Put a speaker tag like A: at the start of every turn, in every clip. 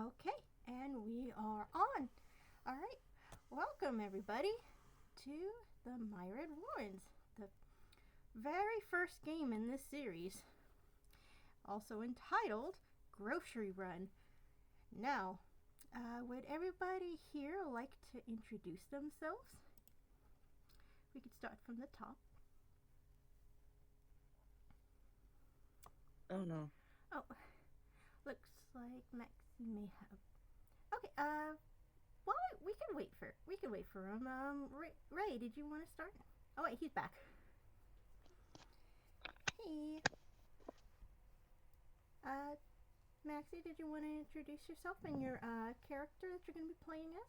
A: Okay, and we are on. All right, welcome everybody to the Myriad Warrens, the very first game in this series, also entitled Grocery Run. Now, would everybody here like to introduce themselves? We could start from the top.
B: Oh no.
A: Oh, looks like Maxie may have. Okay, well, we can wait for him. Ray, did you want to start? Oh wait, he's back. Hey, uh, Maxie, did you want to introduce yourself and your character that you're going to be playing as?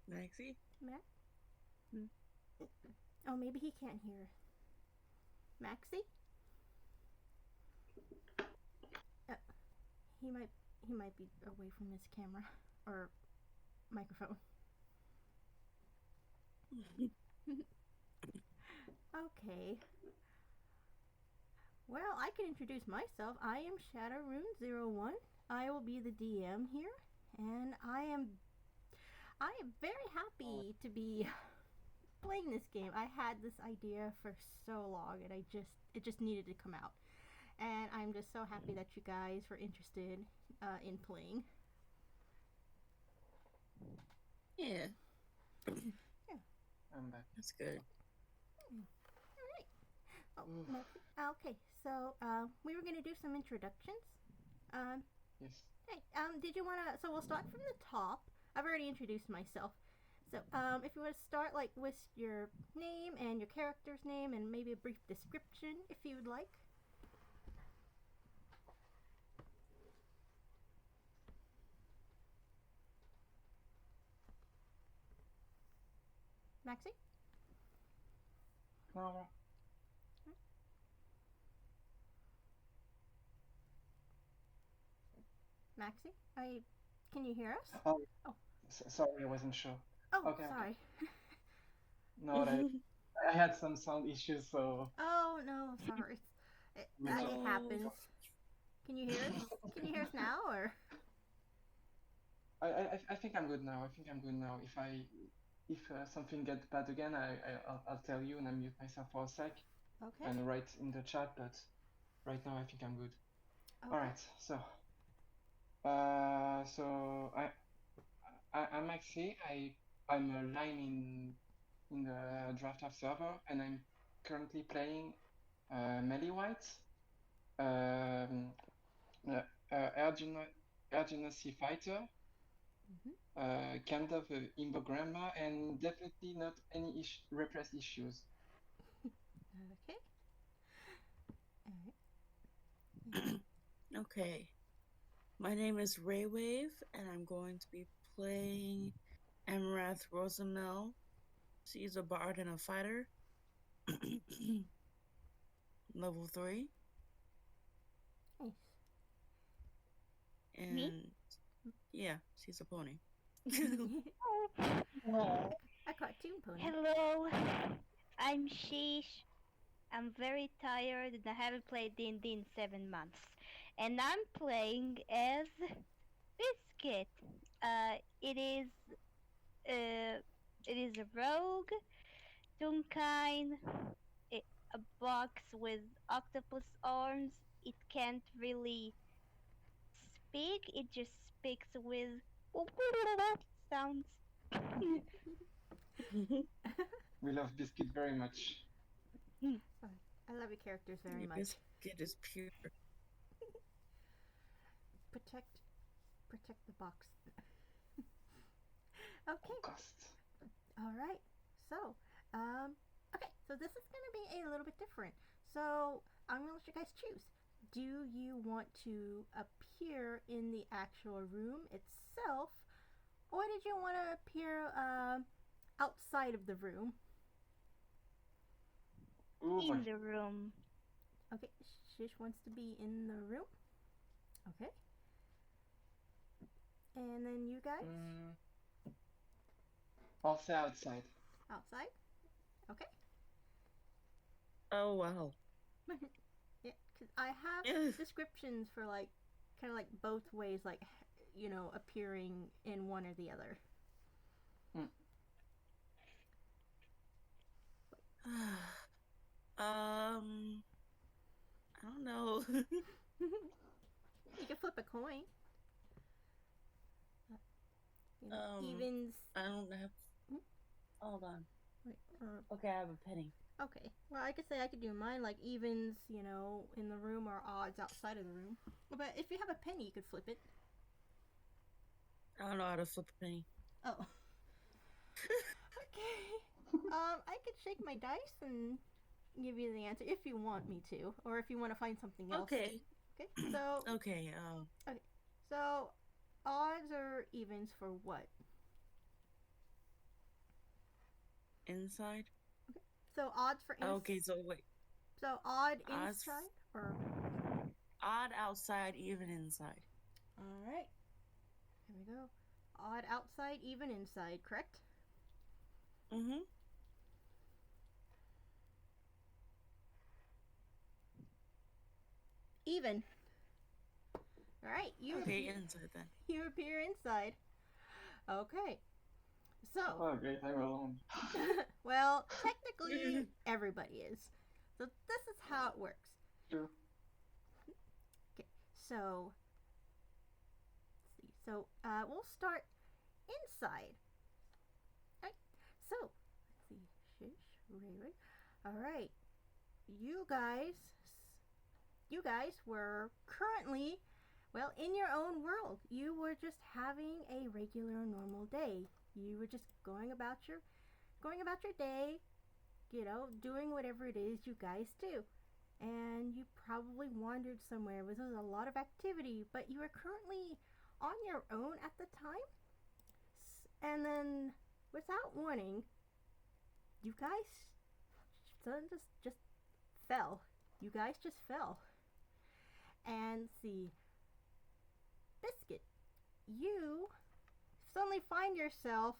B: Maxie?
A: Max? Oh, maybe he can't hear. Maxie? Uh, he might be away from his camera or microphone. Okay. Well, I can introduce myself. I am Shadowrune01. I will be the DM here, and I am very happy to be playing this game. I had this idea for so long, and it just needed to come out. And I'm just so happy that you guys were interested in playing.
B: Yeah.
A: Yeah.
C: I'm back.
B: That's good.
A: All right. Okay, so we were going to do some introductions.
C: Yes.
A: Hey, did you want to? So we'll start from the top. I've already introduced myself. So, if you want to start, like, with your name and your character's name and maybe a brief description, if you would like. Maxie?
C: No.
A: Maxie? Can you hear us?
C: Oh.
A: Oh.
C: Sorry, I wasn't sure.
A: Oh,
C: okay,
A: sorry.
C: Okay. No, I had some sound issues, so.
A: Oh no, sorry. It happens. Can you hear us? Can you hear us now, or?
C: I think I'm good now. If something gets bad again, I'll tell you and I mute myself for a sec.
A: Okay.
C: And write in the chat, but right now I think I'm good.
A: Okay.
C: All right, so I'm Maxi. I'm a line in the Draft House server, and I'm currently playing Melee White, Air Genasi Fighter, kind of Imbo Grandma, and definitely not any repressed issues.
A: Okay. All right.
B: Okay. My name is Raywave, and I'm going to be playing Amarath Rosamel. She's a bard and a fighter. Level 3.
A: Nice.
B: And
D: Me?
B: Yeah, she's a pony.
A: A cartoon pony.
D: Hello, I'm Sheesh. I'm very tired and I haven't played D&D in 7 months. And I'm playing as Biscuit. It is a rogue, Toonkind, a box with octopus arms. It can't really speak, it just speaks with sounds.
C: We love Biscuit very much.
A: I love your characters very much.
B: Biscuit is pure.
A: Protect the box. Okay. All right. So, okay. So this is going to be a little bit different. So I'm going to let you guys choose. Do you want to appear in the actual room itself, or did you want to appear outside of the room?
D: In the room.
A: Okay. Shish wants to be in the room. Okay. And then you guys?
C: I'll say outside.
A: Outside? Okay.
B: Oh, wow.
A: Yeah. 'Cause I have
B: Ugh.
A: descriptions for like kind of like both ways, like appearing in one or the other.
B: I don't know.
A: You can flip a coin. Evens.
B: I don't have.
A: Hmm?
B: Hold on.
A: Wait,
B: Okay, I have a penny.
A: okay. Well, I could say I could do mine like evens, in the room, or odds outside of the room. But if you have a penny, you could flip it.
B: I don't know how to flip a penny.
A: Oh. Okay. I could shake my dice and give you the answer if you want me to, or if you want to find something else.
B: Okay.
A: Okay. So.
B: Okay.
A: Okay. So, odds or evens for what?
B: Inside.
A: Okay. So odds for inside.
B: Okay. So wait.
A: So odd
B: Odds.
A: inside or
B: Odd outside, even inside.
A: all right. Here we go. Odd outside, even inside. Correct.
B: Mhm.
A: Even. All right.
B: Okay, inside then.
A: You appear inside. Okay. So.
C: Oh, great, I'm alone.
A: Well, technically, everybody is. So this is how it works.
C: True.
A: Okay. So. Let's see. So we'll start inside. All right. So let's see. Shish, Ray. All right. You guys were currently, well, in your own world. You were just having a regular, normal day. You were just going about your day, doing whatever it is you guys do. And you probably wandered somewhere where there was a lot of activity, but you were currently on your own at the time. And then, without warning, you guys just fell. You guys just fell. And see, Biscuit, you suddenly find yourself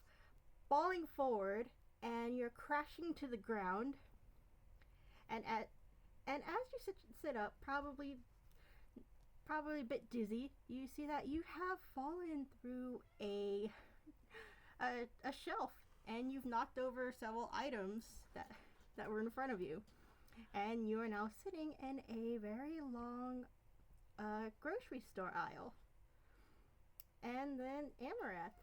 A: falling forward, and you're crashing to the ground. And as you sit up, probably a bit dizzy, you see that you have fallen through a shelf, and you've knocked over several items that were in front of you. And you are now sitting in a very long grocery store aisle. And then Amarath,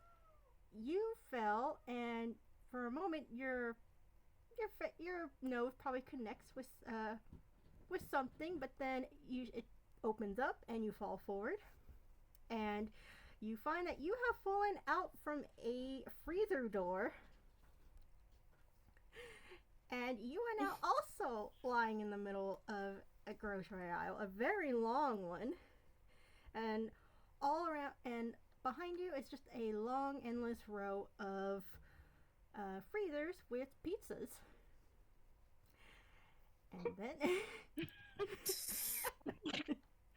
A: you fell, and for a moment your nose probably connects with something, but then it opens up and you fall forward, and you find that you have fallen out from a freezer door. And you are now also lying in the middle of a grocery aisle, a very long one. And all around and behind you is just a long, endless row of freezers with pizzas. And then...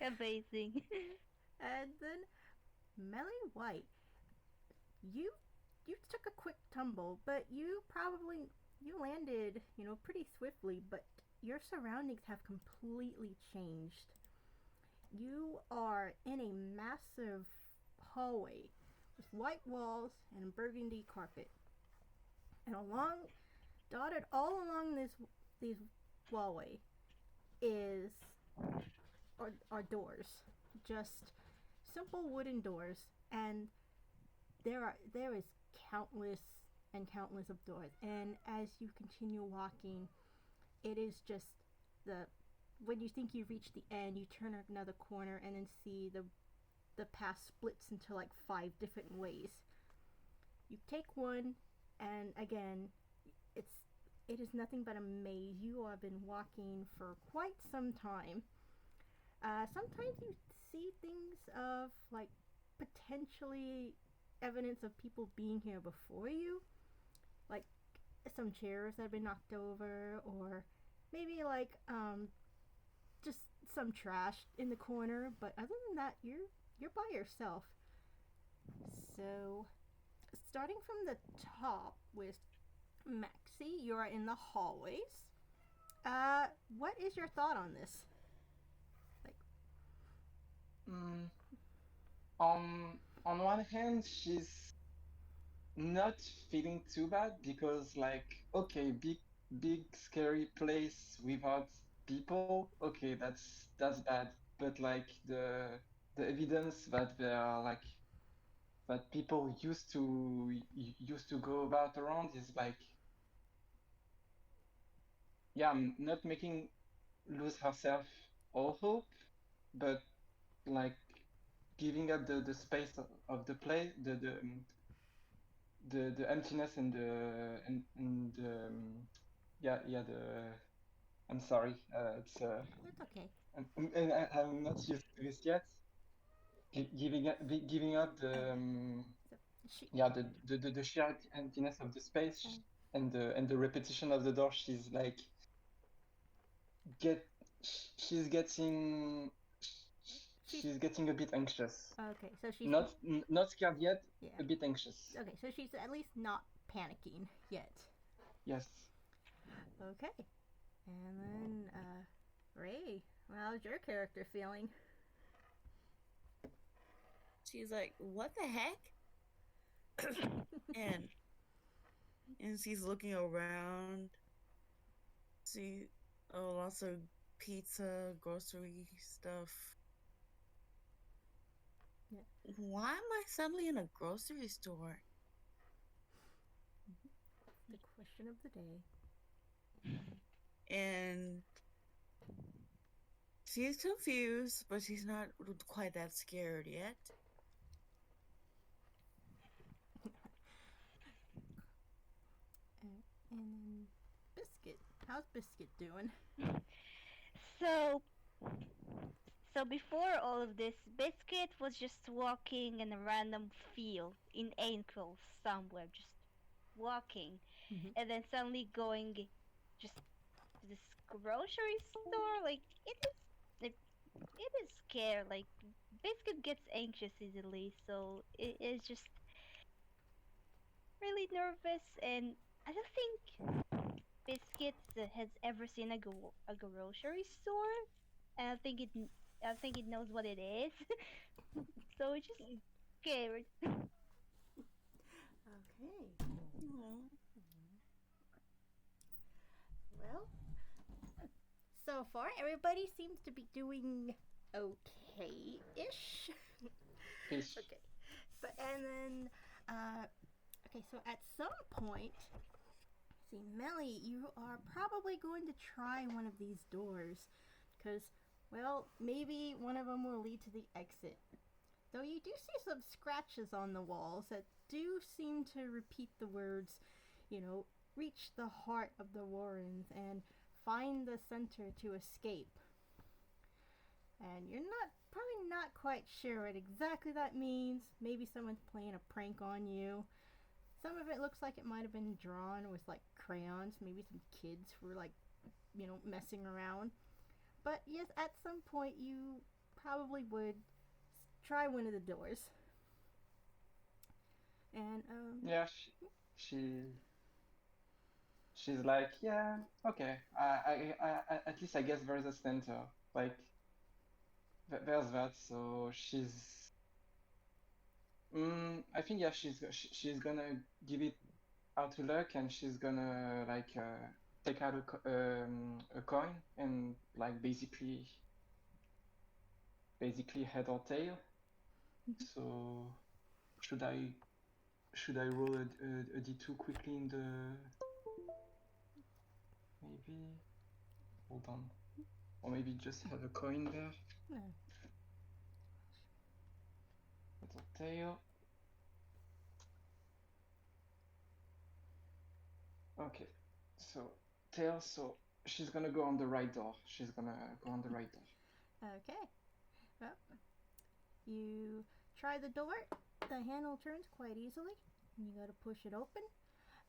D: Amazing.
A: And then Melly White, you took a quick tumble, but you landed, pretty swiftly, but your surroundings have completely changed. You are in a massive hallway with white walls and burgundy carpet. And dotted all along these wallway are doors. Just simple wooden doors, and there is countless and countless of doors. And as you continue walking, it is just when you think you've reached the end, you turn another corner and then see the path splits into like 5 different ways. You take one, and again, it is nothing but a maze. You have been walking for quite some time. Sometimes you see things of like potentially evidence of people being here before you, like some chairs that have been knocked over, or maybe like just some trash in the corner. But other than that, you're by yourself. So, starting from the top with Maxie, you are in the hallways. What is your thought on this?
C: on one hand, she's not feeling too bad because like okay, big scary place without people. Okay, that's bad. But like the evidence that there are like that people used to go about around is like yeah, not making lose herself all hope, but like giving up the space of the place, the emptiness and yeah the I'm sorry, it's
A: It's okay.
C: I'm not used to this yet. Giving up
A: So she.
C: yeah the sheer emptiness of the space
A: Uh,
C: and the repetition of the door. She's like get she's getting
A: she's
C: she's getting a bit anxious.
A: okay. So she's
C: Not scared yet,
A: yeah.
C: a bit anxious.
A: Okay, so she's at least not panicking yet.
C: Yes.
A: Okay, and then Ray, how's your character feeling?
B: She's like, what the heck? and she's looking around. See, oh, lots of pizza, grocery stuff.
A: Yeah.
B: Why am I suddenly in a grocery store?
A: The question of the day.
B: And she's confused, but she's not quite that scared yet.
A: And then Biscuit, how's Biscuit doing?
D: So, so before all of this, Biscuit was just walking in a random field in ankles somewhere, just walking,
A: Mhm.
D: and then suddenly going just to this grocery store. Like it is scared. Like Biscuit gets anxious easily, so it is just really nervous. And I don't think Biscuit has ever seen a grocery store. And I think it knows what it is. So it's just scared.
A: Okay.
B: Aw.
A: Well, so far everybody seems to be doing okay-ish.
C: Ish.
A: Okay, but and then okay, so at some point, see, Melly, you are probably going to try one of these doors, because well, maybe one of them will lead to the exit. Though you do see some scratches on the walls that do seem to repeat the words, reach the heart of the Warrens and find the center to escape. And you're probably not quite sure what exactly that means. Maybe someone's playing a prank on you. Some of it looks like it might have been drawn with like crayons. Maybe some kids were like, messing around. But yes, at some point you probably would try one of the doors. And
C: Yeah, she she's like, yeah, okay. At least I guess there's a center. Like there's that. So I think yeah, she's gonna give it out to luck, and she's gonna like take out a coin and like basically head or tail. So should I roll a d2 quickly in the maybe hold on, or maybe just have a coin there.
A: no.
C: Head or tail. Okay, so tail. So she's gonna go on the right door. She's gonna go on the right door.
A: Okay. Well, you try the door. The handle turns quite easily. You got to push it open,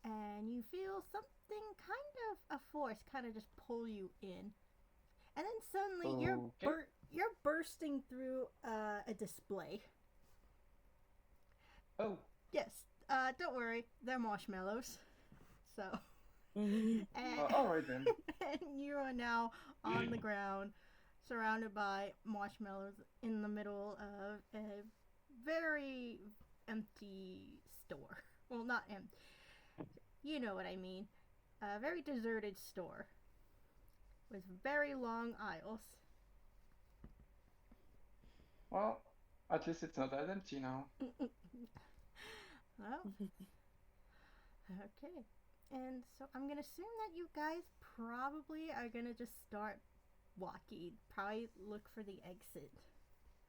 A: and you feel something kind of a force kind of just pull you in, and then suddenly
C: Okay.
A: you're bursting through a display.
C: Oh,
A: Yes. Don't worry, they're marshmallows. So,
B: Mhm.
A: and,
C: all right then.
A: and you are now on the ground, surrounded by marshmallows in the middle of a very empty store. Well, not empty. You know what I mean. A very deserted store with very long aisles.
C: Well, at least it's not that empty now.
A: Well, okay. And so I'm gonna assume that you guys probably are gonna just start walking. Probably look for the exit,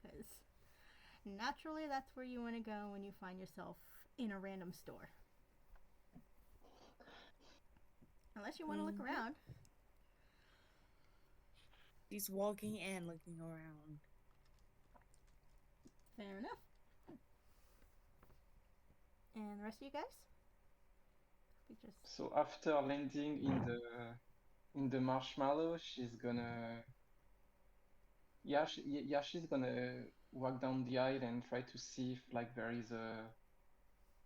A: because naturally that's where you want to go when you find yourself in a random store. Unless you want to look around.
B: She's walking and looking around.
A: Fair enough. And the rest of you guys? We just
C: So after landing in the marshmallow, she's gonna she's gonna walk down the aisle and try to see if like there is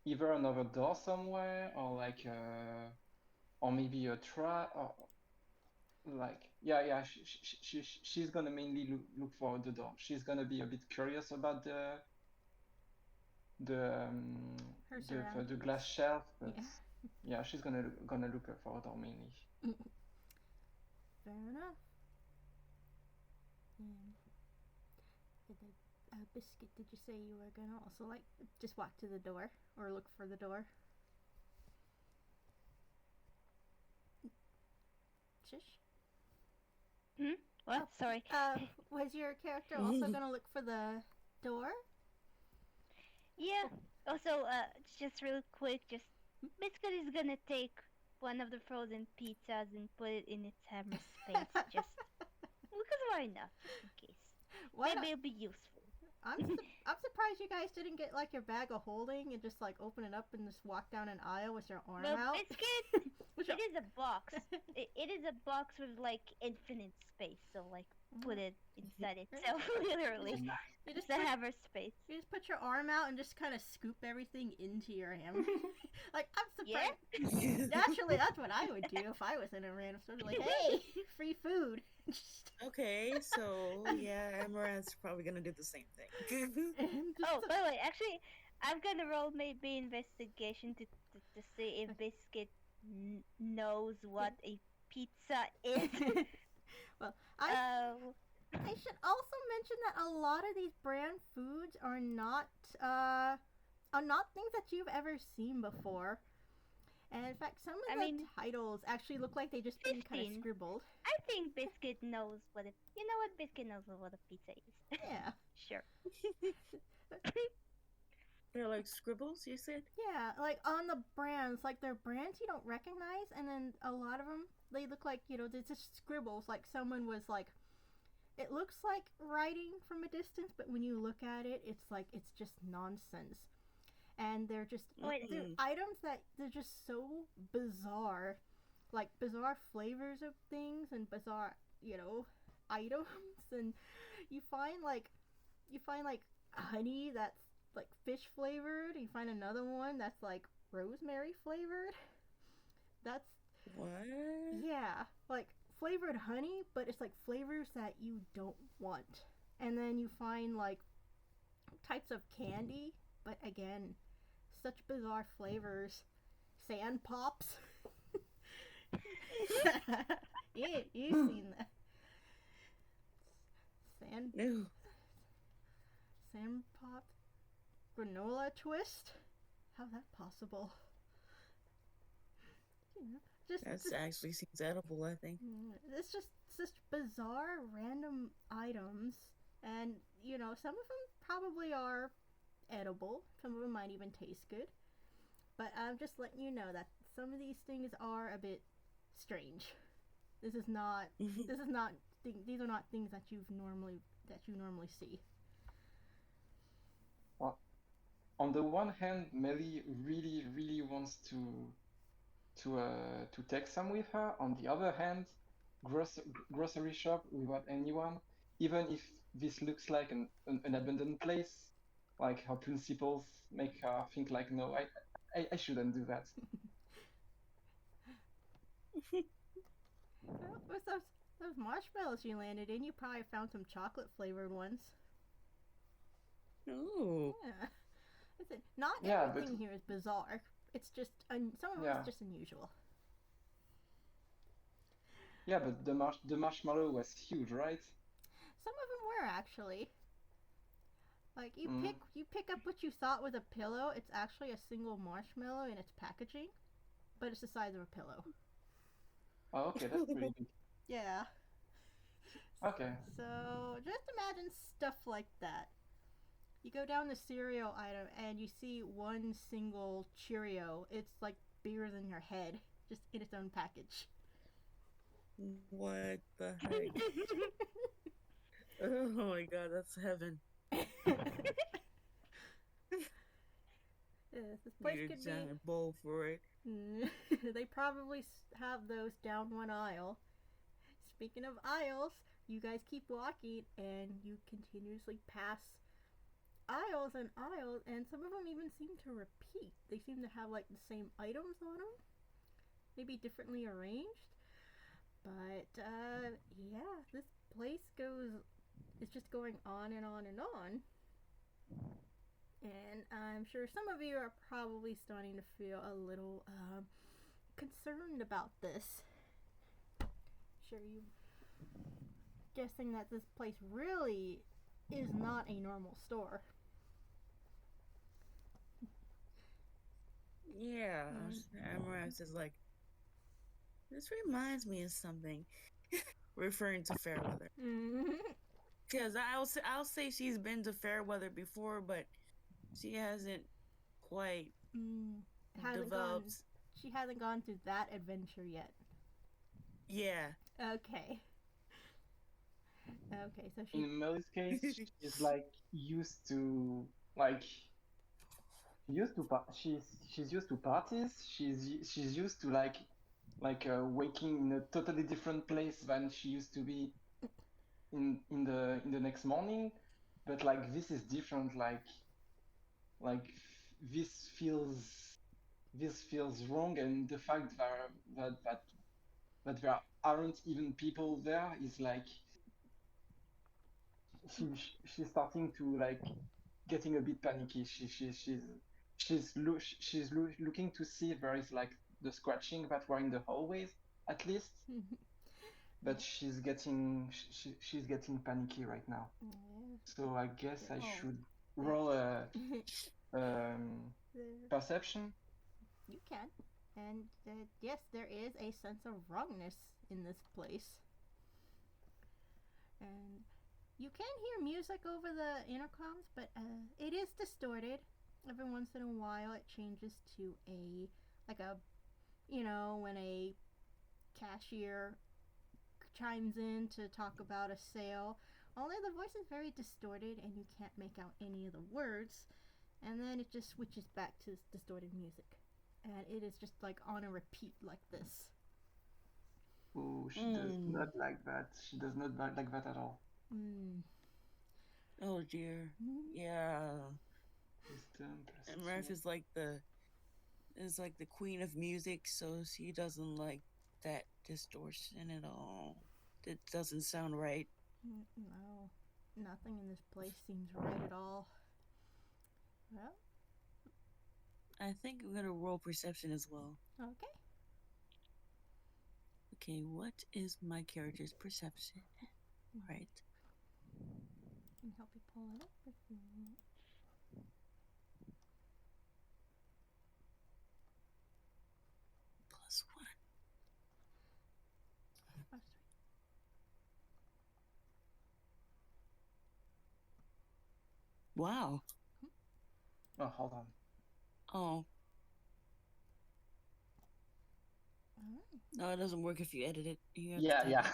C: either another door somewhere or like or maybe a trap or like she's gonna mainly look for the door. She's gonna be a bit curious about the
A: her
C: the
A: surroundings.
C: glass shelf, but
A: Yeah.
C: yeah, she's gonna look for a door mainly.
A: Fair enough. And Biscuit, did you say you were gonna also like just walk to the door or look for the door? Shish?
D: What? Sorry.
A: Was your character also gonna look for the door?
D: Yeah. Also, just real quick, just Biscuit is gonna take one of the frozen pizzas and put it in its hammer space, just because why not? Just in case.
A: Why
D: Maybe
A: not?
D: it'll be useful.
A: I'm surprised you guys didn't get like your bag of holding and just like open it up and just walk down an aisle with your arm
D: Well,
A: out.
D: Biscuit, it is a box. It is a box with like infinite space, so like put it inside itself, literally.
A: You
D: Just
A: just
D: a
A: put,
D: hammer space.
A: you just put your arm out and just kind of scoop everything into your hammer. Like I'm surprised.
D: Yeah.
A: Naturally, that's what I would do if I was in a random store. Like, hey, free food.
B: Okay, so yeah, Amaranth's probably gonna do the same thing.
D: Oh, by the way, actually, I'm gonna roll maybe investigation to see if Biscuit knows what a pizza is.
A: Well, I should also mention that a lot of these brand foods are not things that you've ever seen before. And in fact, some of the titles actually look like they just been kind of
D: 15.
A: scribbled.
D: I think Biscuit knows what a Biscuit knows what a pizza is.
A: Yeah.
D: Sure.
B: They're like scribbles, you said?
A: Yeah, like on the brands, like they're brands you don't recognize, and then a lot of them, they look like, they're just scribbles, like someone was like, it looks like writing from a distance, but when you look at it, it's like, it's just nonsense. And they're just, they're items that, they're just so bizarre, like bizarre flavors of things and bizarre, items, and you find like honey that's like fish flavored. You find another one that's like rosemary flavored. That's
B: what?
A: Yeah, like flavored honey, but it's like flavors that you don't want. And then you find like types of candy, but again, such bizarre flavors. Sand pops. Yeah, you've seen that. Sand pop. Granola twist? How's that possible?
B: That actually seems edible, I think.
A: It's just such bizarre random items, and some of them probably are edible, some of them might even taste good, but I'm just letting you know that some of these things are a bit strange. These are not things that you normally see.
C: Well, on the one hand, Melly really, really wants to take some with her. On the other hand, grocery shop without anyone, even if this looks like an abandoned place, like her principles make her think like, no, I shouldn't do that.
A: Well, with those marshmallows you landed in, you probably found some chocolate flavored ones.
B: Ooh.
A: Yeah. Listen, not
C: Yeah, but
A: everything here is bizarre. It's just some of
C: yeah,
A: it's just unusual.
C: yeah, but the marshmallow was huge, right?
A: Some of them were actually. Like
C: Mm.
A: you pick up what you thought was a pillow. It's actually a single marshmallow in its packaging, but it's the size of a pillow.
C: Oh, okay, that's pretty big.
A: Yeah.
C: Okay.
A: So just imagine stuff like that. You go down the cereal item and you see one single Cheerio. It's like bigger than your head, just in its own package.
B: What the heck? Oh my god, that's heaven.
A: Yes, this place
B: Need a
A: could be.
B: giant bowl for it.
A: They probably have those down one aisle. Speaking of aisles, you guys keep walking and you continuously pass aisles and aisles, and some of them even seem to repeat. They seem to have like the same items on them, maybe differently arranged. But yeah, this place goes. It's just going on and on and on. And I'm sure some of you are probably starting to feel a little concerned about this. Sure, you guessing that this place really is not a normal store.
B: Yeah, Amaranth is like, this reminds me of something. Referring to Fairweather. Because I'll say she's been to Fairweather before, but she hasn't quite developed.
A: She hasn't gone through that adventure yet.
C: Yeah.
A: Okay. Okay, so she.
C: In Melly's case, she's like used to she's used to parties. She's used to waking in a totally different place than she used to be in the next morning. But like this is different. Like this feels wrong, and the fact that there aren't even people there is like she's starting to like getting a bit panicky. Looking to see if there is like the scratching that were in the hallways at least. But she's getting panicky right now. So I guess I should roll a perception.
A: You can. And yes, there is a sense of wrongness in this place. And you can hear music over the intercoms, but it is distorted. Every once in a while, it changes to when a cashier chimes in to talk about a sale. Only the voice is very distorted, and you can't make out any of the words. And then it just switches back to distorted music, and it is just like on a repeat like this.
C: Oh, she does not like that. She does not like that at all.
B: Oh dear. Yeah.
C: And
B: Murph is like the queen of music, so she doesn't like that distortion at all. It doesn't sound right.
A: No, nothing in this place seems right at all. Well,
B: I think I'm gonna roll perception as well.
A: Okay.
B: Okay, what is my character's perception? Right.
A: I can help you pull it up if you want.
B: +1. Wow.
C: Oh, hold on.
B: Oh. No, it doesn't work if you edit it. You have
C: yeah.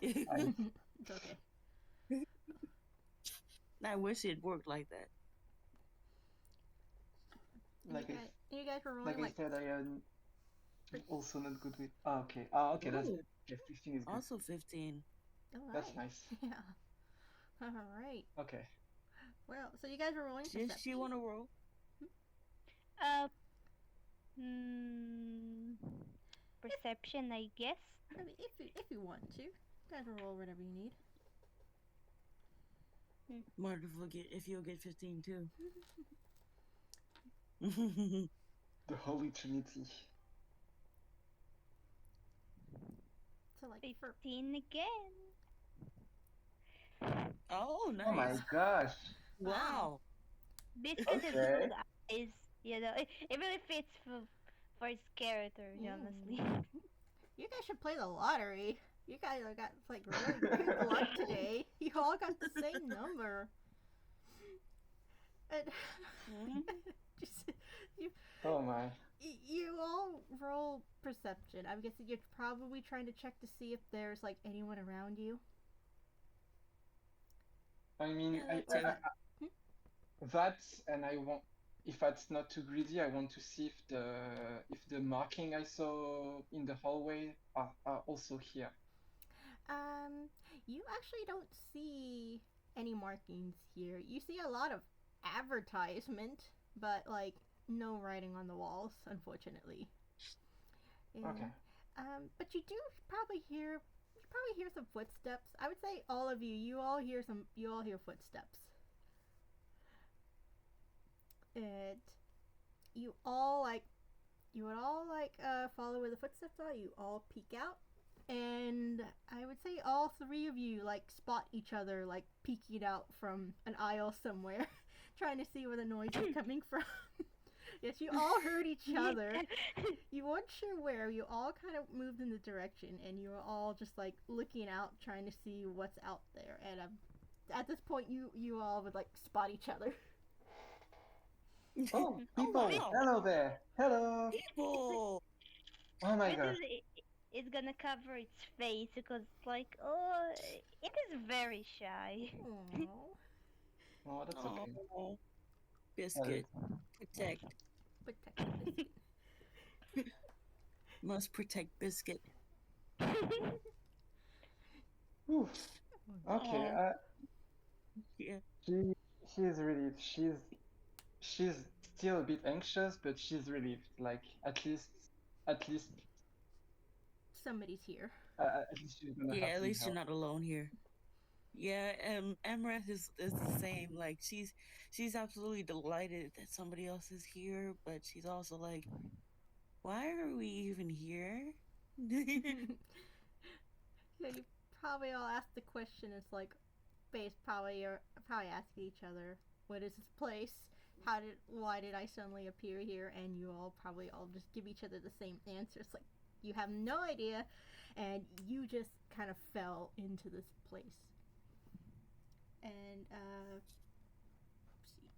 A: It's okay.
B: I wish it worked like that.
A: You guys were rolling
C: I said, I am also not good with. Oh, okay. Oh, okay. That's 15 is good.
B: Also 15.
A: All right.
C: That's nice.
A: Yeah. All right.
C: Okay.
A: Well, so you guys were rolling perception.
B: Does she want to roll?
D: Perception, I guess.
A: I mean, if you want to, you guys will roll whatever you need.
B: Wonder if you'll get 15 too.
C: The Holy Trinity.
A: So like for
D: 15 again.
B: Oh, nice.
C: Oh my gosh.
B: Wow.
D: Biscuit has
C: Okay.
D: good eyes. You know, it really fits for his character, honestly.
A: you guys should play the lottery. You guys have got like really good luck today. You all got the same number. And just
C: Oh my.
A: you all roll perception. I'm guessing you're probably trying to check to see if there's like anyone around you.
C: I mean,
B: Yeah,
C: that's and I want. If that's not too greedy, I want to see if the marking I saw in the hallway are also here.
A: You actually don't see any markings here. You see a lot of advertisement, but like no writing on the walls, unfortunately. And,
C: Okay.
A: But you do probably hear some footsteps. I would say all of you, you all hear footsteps. And you would all follow where the footsteps are. You all peek out, and I would say all three of you like spot each other like peeking out from an aisle somewhere, trying to see where the noise is coming from. Yes, you all heard each other. You weren't sure where. You all kind of moved in the direction, and you were all just like looking out, trying to see what's out there. And at this point, you all would like spot each other.
C: Oh, people!
B: wow.
C: Hello there! Hello!
B: People.
C: Oh my gosh!
D: It's gonna cover its face because, like, oh, it is very shy.
A: Aww.
C: Oh, that's okay.
B: Oh, Biscuit. Protect.
A: Protect the biscuit.
B: Must protect Biscuit.
C: Oof. Okay.
B: Yeah.
C: She's relieved. She's still a bit anxious, but she's relieved. Like at least
A: Somebody's here.
C: at least she's gonna
B: Yeah,
C: have
B: at
C: some
B: least you're
C: help.
B: not alone here. Yeah, Emreth is the same. Like she's absolutely delighted that somebody else is here, but she's also like, why are we even here?
A: So you probably all ask the question. It's like, you're probably asking each other, "What is this place? Why did I suddenly appear here?" And you all probably all just give each other the same answer. It's like you have no idea, and you just kind of fell into this place. And see,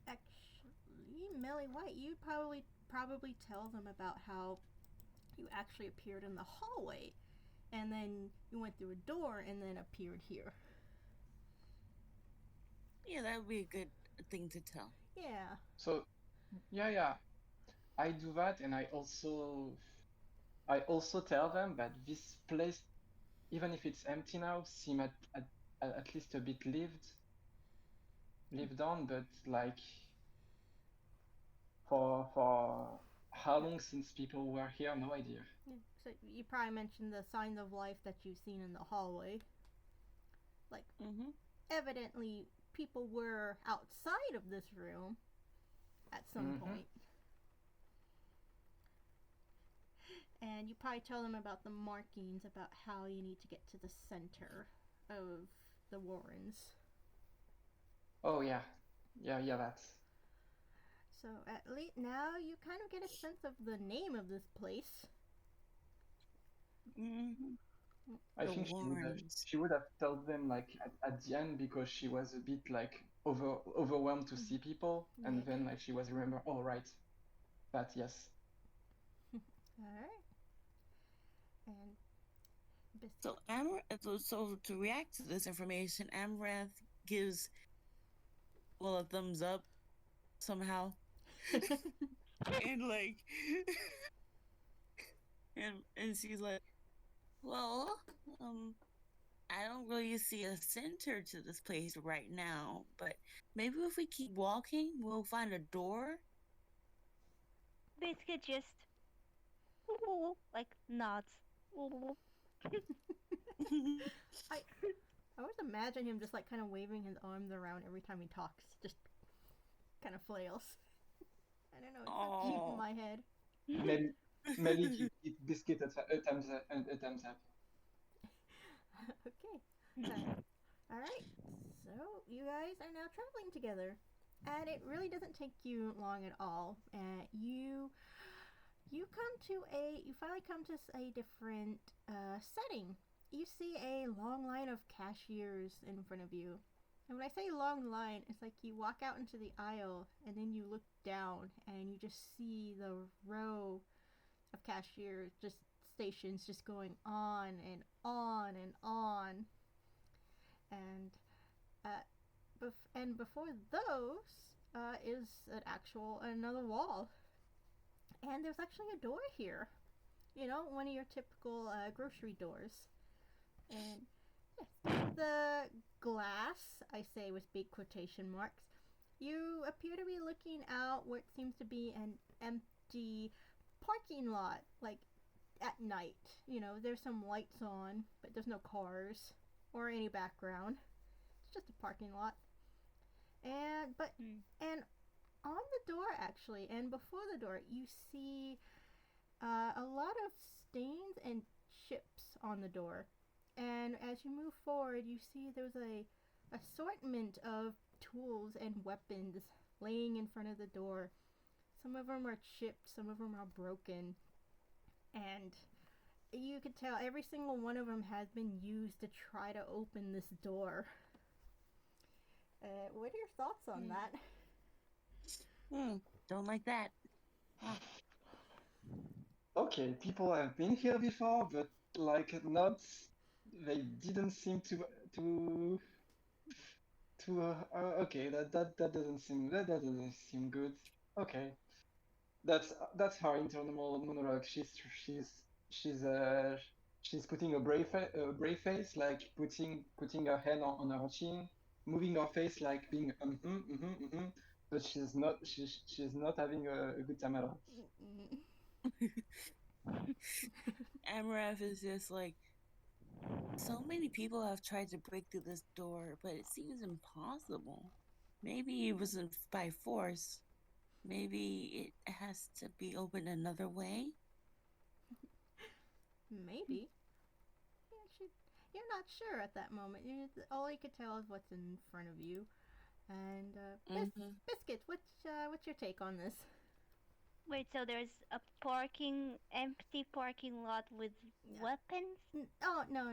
A: actually, Melly White, you probably tell them about how you actually appeared in the hallway, and then you went through a door and then appeared here.
B: Yeah, that would be a good thing to tell.
A: Yeah.
C: So, yeah, I do that, and I also tell them that this place, even if it's empty now, seem at least a bit lived on, but like for how long since people were here, no idea.
A: Yeah. So you probably mentioned the signs of life that you've seen in the hallway. Like, evidently, people were outside of this room at some point. And you probably tell them about the markings, about how you need to get to the center of the Warrens.
C: Oh yeah, that's.
A: So at least now you kind of get a sense of the name of this place.
C: I think she would have told them like at the end, because she was a bit like overwhelmed to see people, and then like she was remember. Oh right, that yes.
A: All right. And
B: so to react to this information, Amrath gives a thumbs up somehow. And like and she's like, well, I don't really see a center to this place right now, but maybe if we keep walking, we'll find a door.
D: Biscuit just like nods.
A: I always imagine him just like kind of waving his arms around every time he talks, just kind of flails. I don't know, it's so cute in my head.
C: Maybe you eat biscuit a thumbs up, a thumbs up.
A: Okay. Alright, so you guys are now traveling together. And it really doesn't take you long at all. You finally come to a different setting. You see a long line of cashiers in front of you. And when I say long line, it's like you walk out into the aisle and then you look down and you just see the row of cashiers, just stations just going on and on and on. And before those is another wall. And there's actually a door here. You know, one of your typical grocery doors. And the glass, I say with big quotation marks, you appear to be looking out what seems to be an empty parking lot, like at night. You know, there's some lights on, but there's no cars or any background. It's just a parking lot. And on the door actually, and before the door, you see a lot of stains and chips on the door. And as you move forward, you see there's a assortment of tools and weapons laying in front of the door. Some of them are chipped, some of them are broken, and you could tell every single one of them has been used to try to open this door. What are your thoughts on that?
B: Don't like that.
C: Okay, people have been here before, but like not. They didn't seem to. Okay, that doesn't seem good. Okay, that's her internal monologue. She's putting a brave face, like putting her hand on her chin, moving her face like being but she's not having a good time at all.
B: Amarath is just like, so many people have tried to break through this door, but it seems impossible. Maybe it wasn't by force. Maybe it has to be opened another way.
A: Maybe. Yeah, you're not sure at that moment. All you could tell is what's in front of you. And Biscuits, what's your take on this?
D: Wait, so there's a empty parking lot with weapons?
A: Oh, no.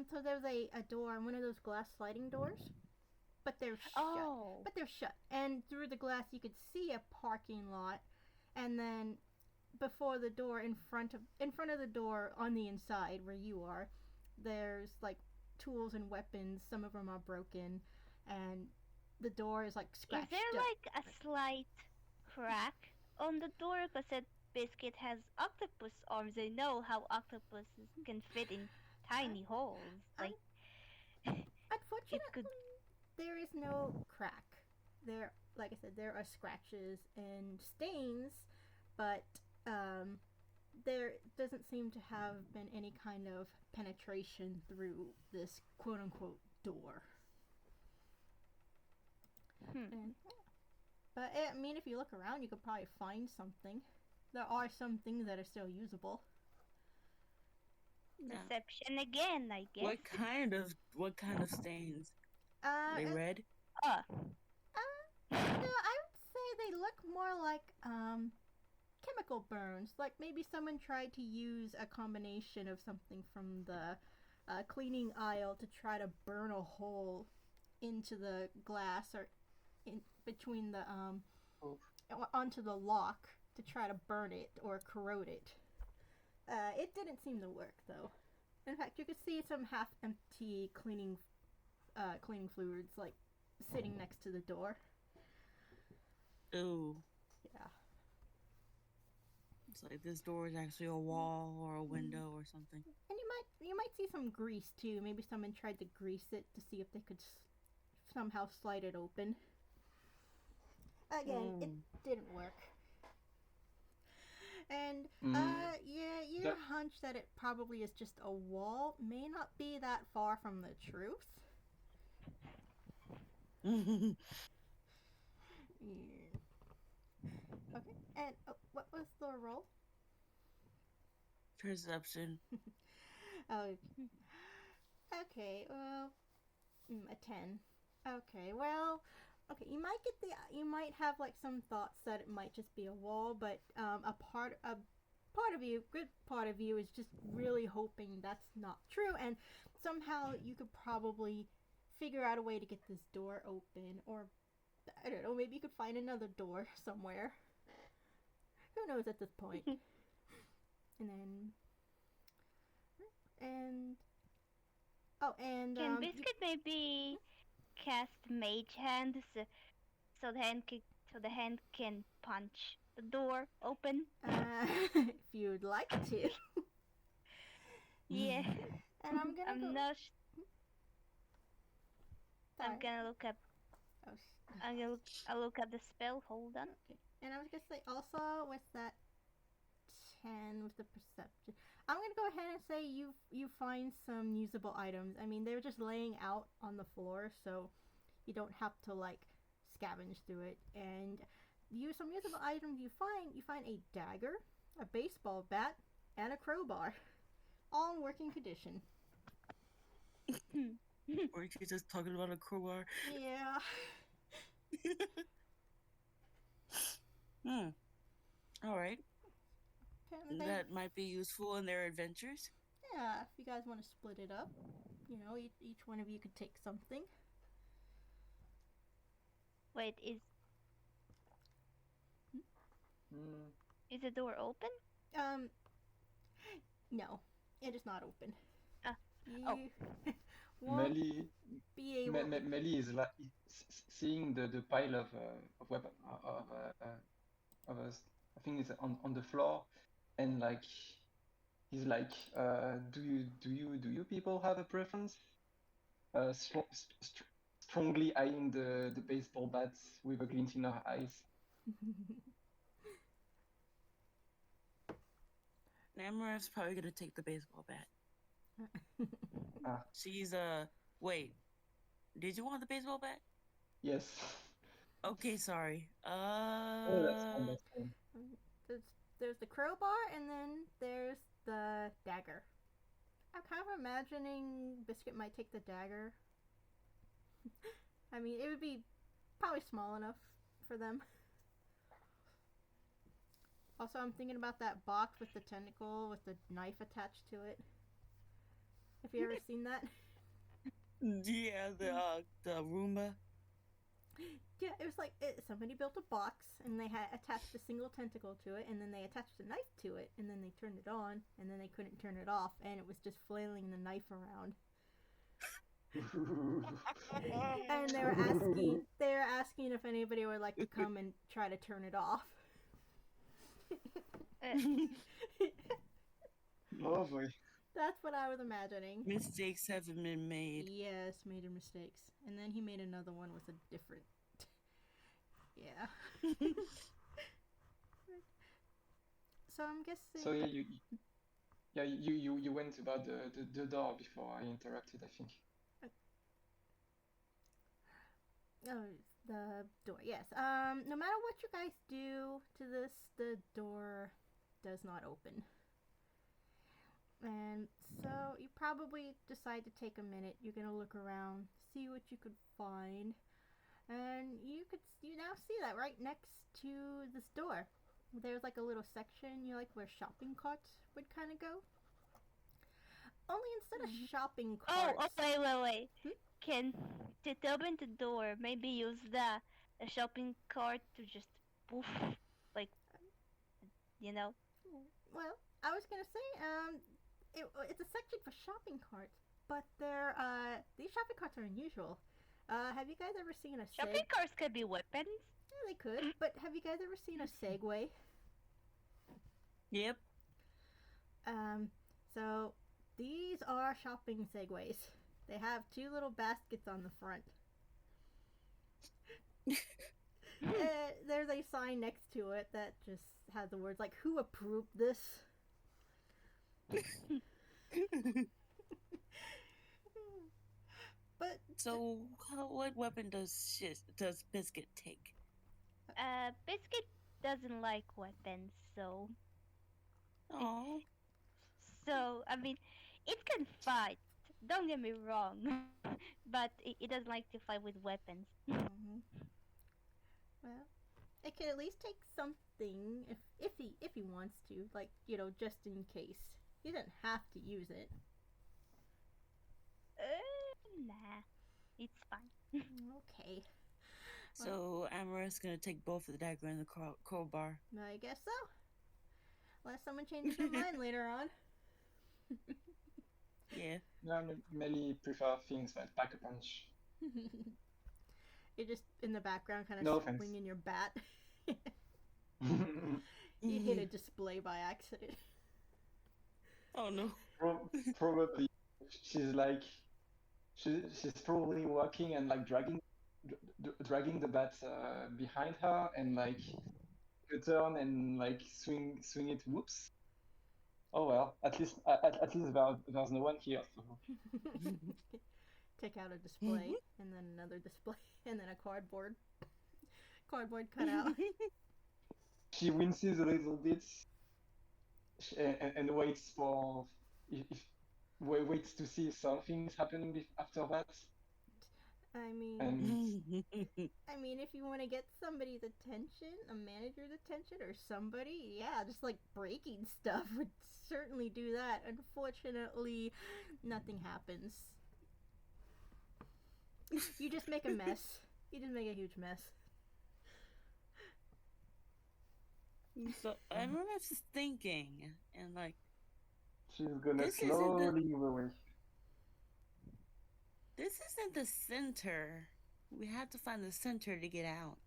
A: So there's a door, one of those glass sliding doors, but they're shut. And through the glass, you could see a parking lot, and then before the door, in front of the door on the inside where you are, there's like tools and weapons. Some of them are broken, and the door is like scratched.
D: Is there
A: up.
D: like a slight crack on the door? Because that Biscuit has octopus arms. I know how octopuses can fit in tiny holes. Like,
A: unfortunately, there is no crack. Like I said, there are scratches and stains, but there doesn't seem to have been any kind of penetration through this quote-unquote door. But I mean, if you look around, you could probably find something. There are some things that are still usable.
D: Deception again, I guess.
B: What kind of stains? Are they red?
A: No, I would say they look more like chemical burns. Like maybe someone tried to use a combination of something from the cleaning aisle to try to burn a hole into the glass or in between the onto the lock to try to burn it or corrode it. It didn't seem to work though. In fact, you could see some half-empty cleaning fluids like sitting next to the door.
B: Ooh.
A: Yeah.
B: It's like this door is actually a wall or a window or something.
A: And you might see some grease too. Maybe someone tried to grease it to see if they could somehow slide it open. Again, it didn't work. And your hunch that it probably is just a wall may not be that far from the truth. Yeah. Okay. And what was the roll?
B: Perception.
A: Oh. Okay. Well, a 10. Okay. Well. Okay. You might have like some thoughts that it might just be a wall, but a part of you, good part of you, is just really hoping that's not true, and somehow you could probably figure out a way to get this door open, or I don't know, maybe you could find another door somewhere. Who knows at this point? And then, and
D: Can Biscuit maybe cast Mage Hand so the hand can punch the door open?
A: if you'd like to.
D: Yeah.
A: And I'm gonna
D: I'm
A: go.
D: not. I'm
A: Sorry.
D: gonna look up.
A: Oh,
D: I'll look up the spell. Hold on.
A: okay. And I was gonna say also with that 10 with the perception, I'm gonna go ahead and say you find some usable items. I mean, they're just laying out on the floor, so you don't have to like scavenge through it. And some usable items you find a dagger, a baseball bat, and a crowbar, all in working condition.
B: Or you just talking about a crowbar.
A: Yeah.
B: All right.
A: Apparently
B: That might be useful in their adventures.
A: yeah, if you guys want to split it up, each one of you could take something.
D: Wait, is the door open?
A: No, it is not open.
D: Oh.
C: Melly is like seeing the pile of weapon of us. I think it's on the floor, and like he's like, do you people have a preference? Strongly eyeing the baseball bats with a glint in her eyes.
B: Namor's probably gonna take the baseball bat. She's wait. Did you want the baseball bat?
C: Yes.
B: Okay, sorry.
C: Oh, that's fine.
A: There's the crowbar, and then there's the dagger. I'm kind of imagining Biscuit might take the dagger. I mean, it would be probably small enough for them. Also, I'm thinking about that box with the tentacle with the knife attached to it. Have you ever seen that?
B: Yeah, the Roomba.
A: Yeah, it was like somebody built a box and they had attached a single tentacle to it, and then they attached a knife to it, and then they turned it on, and then they couldn't turn it off, and it was just flailing the knife around. And they were asking if anybody would like to come and try to turn it off.
C: Oh boy.
A: That's what I was imagining.
B: Mistakes haven't been made.
A: Yes, major mistakes. And then he made another one with a different. Yeah. So I'm guessing.
C: So you went about the door before I interrupted, I think.
A: Oh, the door. Yes. No matter what you guys do to this, the door does not open. And so you probably decide to take a minute. You're gonna look around, see what you could find, and you now see that right next to this door, there's like a little section, where shopping carts would kind of go. Only instead of shopping carts.
D: Oh, wait. Can to open the door, maybe use the shopping cart to just poof, like,
A: Well, I was gonna say, it's a section for shopping carts, but these shopping carts are unusual. Have you guys ever seen a
D: shopping carts could be weapons?
A: Yeah, they could. But have you guys ever seen a Segway?
B: Yep.
A: So these are shopping Segways. They have two little baskets on the front. There's a sign next to it that just has the words like, "Who approved this?" But
B: So, what weapon does Biscuit take?
D: Biscuit doesn't like weapons, so
B: Oh,
D: I mean, it can fight. Don't get me wrong, but it doesn't like to fight with weapons.
A: mhm. Well, it can at least take something if he wants to, like just in case. He doesn't have to use it.
D: Nah, it's fine.
A: Okay,
B: so Amara's gonna take both the dagger and the crowbar.
A: I guess so. Unless someone changes their mind later on.
B: Yeah.
C: Yeah, I mainly prefer things like pack a punch.
A: You're just in the background, kind of
C: No offense.
A: swinging your bat. You hit a display by accident.
B: Oh no.
C: Probably she's like she's probably walking and like dragging the bat behind her and like you turn and like swing it. Whoops. Oh well, at least there's no one here. So.
A: Take out a display, and then another display, and then a cardboard cutout.
C: She winces a little bit and waits for if waits to see if something's happening after that.
A: I mean,
C: And
A: if you want to get somebody's attention, a manager's attention, or somebody, yeah, just like breaking stuff would certainly do that. Unfortunately, nothing happens. You just make a mess. You just make a huge mess.
B: So Amara's just thinking, and like,
C: she's gonna
B: This isn't the-
C: slowly move away.
B: this isn't the center. We have to find the center to get out.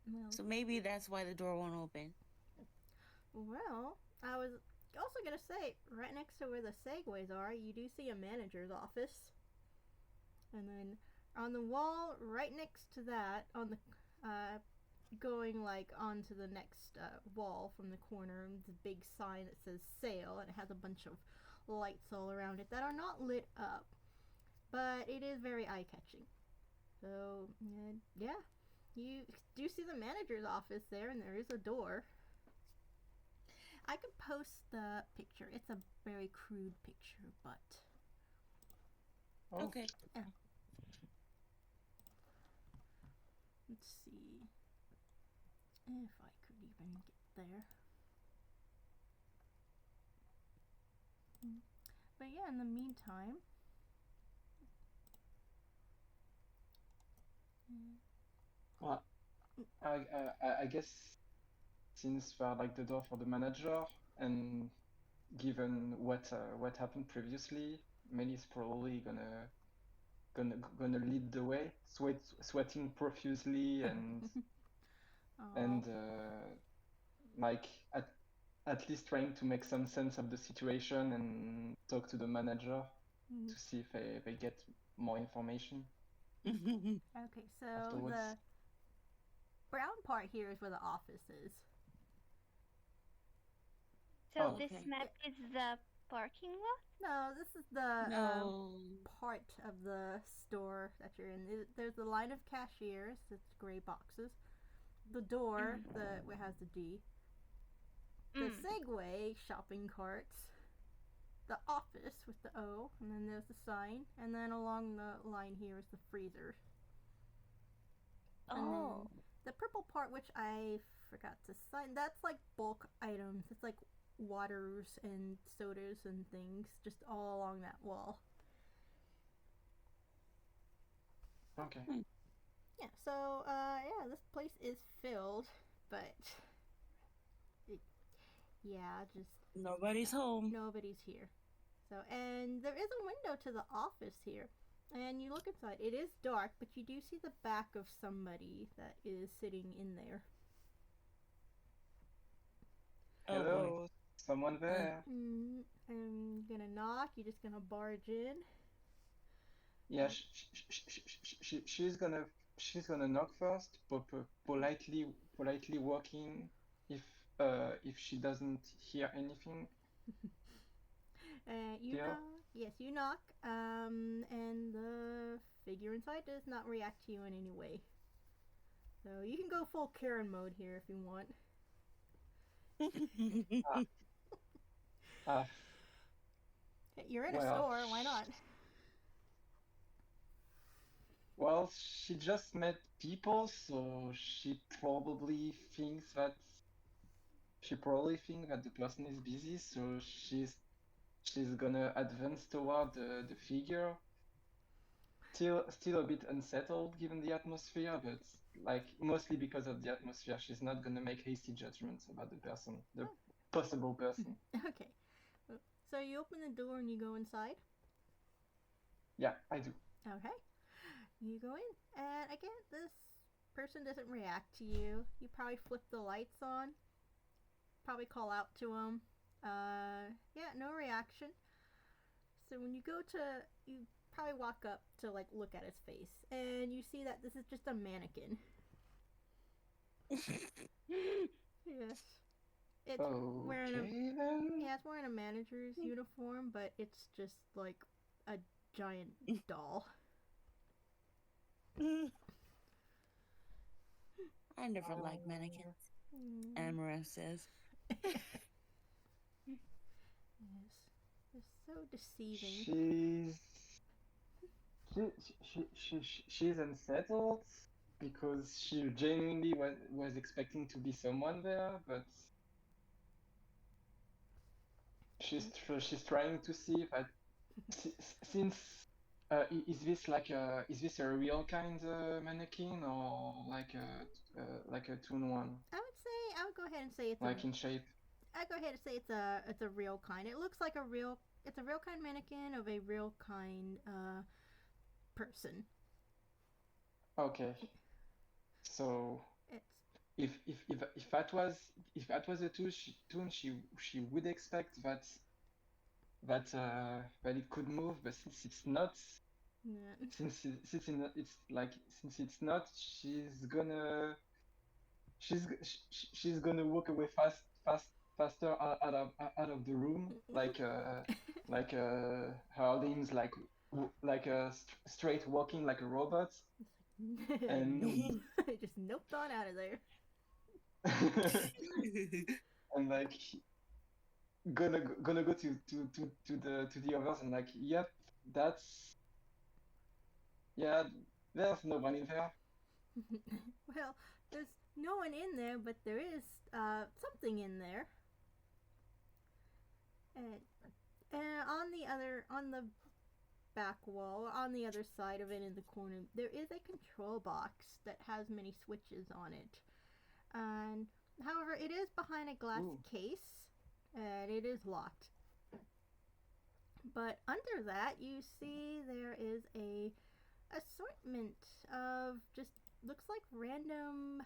A: Well,
B: So maybe that's why the door won't open.
A: well, I was also gonna say, right next to where the segways are, you do see a manager's office, and then on the wall right next to that, on the going like onto the next wall from the corner, the big sign that says sale, and it has a bunch of lights all around it that are not lit up, but it is very eye-catching. So yeah, you do see the manager's office there, and there is a door. I could post the picture. It's a very crude picture, but
B: Okay.
A: let's see if I could even get there. But yeah, in the meantime,
C: Well, I guess since we're like the door for the manager, and given what happened previously, Melly's probably gonna lead the way, sweating profusely and like at least trying to make some sense of the situation and talk to the manager
A: Mhm.
C: to see if they get more information.
A: Okay, so
C: Afterwards.
A: the brown part here is where the office is.
D: So
C: Oh,
D: this
B: okay.
D: map is the parking lot?
A: No, this is the
B: No.
A: part of the store that you're in. There's the line of cashiers, it's gray boxes. The door, it has the D. The Segway shopping carts. The office with the O, and then there's the sign, and then along the line here is the freezer. And
D: Oh.
A: then the purple part, which I forgot to sign, that's like bulk items. It's like waters and sodas and things just all along that wall.
C: Okay.
A: Yeah, so yeah, this place is filled, but just
B: Nobody's home.
A: nobody's here. So, and there is a window to the office here. And you look inside. It is dark, but you do see the back of somebody that is sitting in there.
B: Oh boy.
C: Hello, someone there?
A: I'm gonna knock. You're just gonna barge in.
C: Yeah, she's gonna knock first, politely walking if she doesn't hear anything.
A: You
C: Yeah.
A: knock. Yes, you knock. And the figure inside does not react to you in any way. So you can go full Karen mode here if you want.
C: Uh,
A: You're in a
C: well,
A: store. Why not?
C: well, she just met people, so she probably thinks that the person is busy, so she's gonna advance toward the figure. Still a bit unsettled given the atmosphere, but like mostly because of the atmosphere, she's not gonna make hasty judgments about the possible person.
A: Okay. So you open the door and you go inside.
C: Yeah, I do.
A: Okay. You go in, and again, this person doesn't react to you. You probably flip the lights on. Probably call out to him. Yeah, no reaction. So when you go to, you probably walk up to like look at his face, and you see that this is just a mannequin. Yes. It's wearing a
C: Okay then.
A: yeah, it's wearing a manager's uniform, but it's just like a giant doll.
B: I never liked mannequins. Amara says.
A: Yes. They're so deceiving.
C: She's unsettled because she genuinely was expecting to be someone there, but she's trying to see if since is this a real kind mannequin or like a toon one?
A: I would go ahead and say it's
C: like in shape.
A: I'd go ahead and say it's a real kind. It looks like it's a real kind mannequin of a real kind person.
C: Okay. So
A: It's
C: if that was a toon, she would expect that it could move, but since it's not,
A: yeah.
C: since it's not, she's gonna walk away faster out of the room, like her limbs straight walking like a robot. And
A: nope. Just noped on out of there.
C: and like gonna go to the others and like, yep, that's there's no one in there.
A: Well, there's no one in there, but there is something in there. And on the back wall, on the other side of it in the corner, there is a control box that has many switches on it. And however, it is behind a glass case, and it is locked. But under that, you see there is a assortment of just looks like random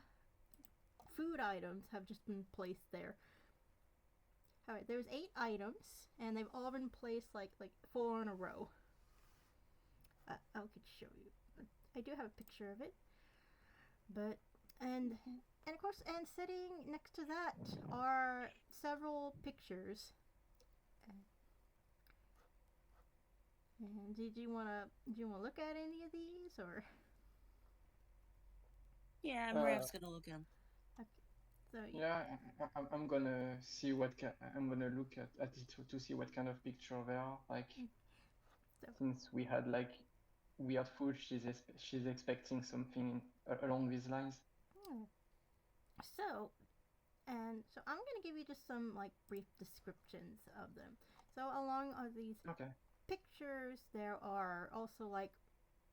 A: food items have just been placed there. Alright, there's 8 items, and they've all been placed like 4 in a row. I could show you. I do have a picture of it. But and of course, and sitting next to that are several pictures. And do you wanna look at any of these or?
B: Yeah, Marav's gonna look at them.
A: Okay. So
C: yeah, I'm gonna see I'm gonna look at it to see what kind of picture they are. Like, since we had like weird food, she's expecting something along these lines.
A: So I'm gonna give you just some like brief descriptions of them. So along are these pictures, there are also like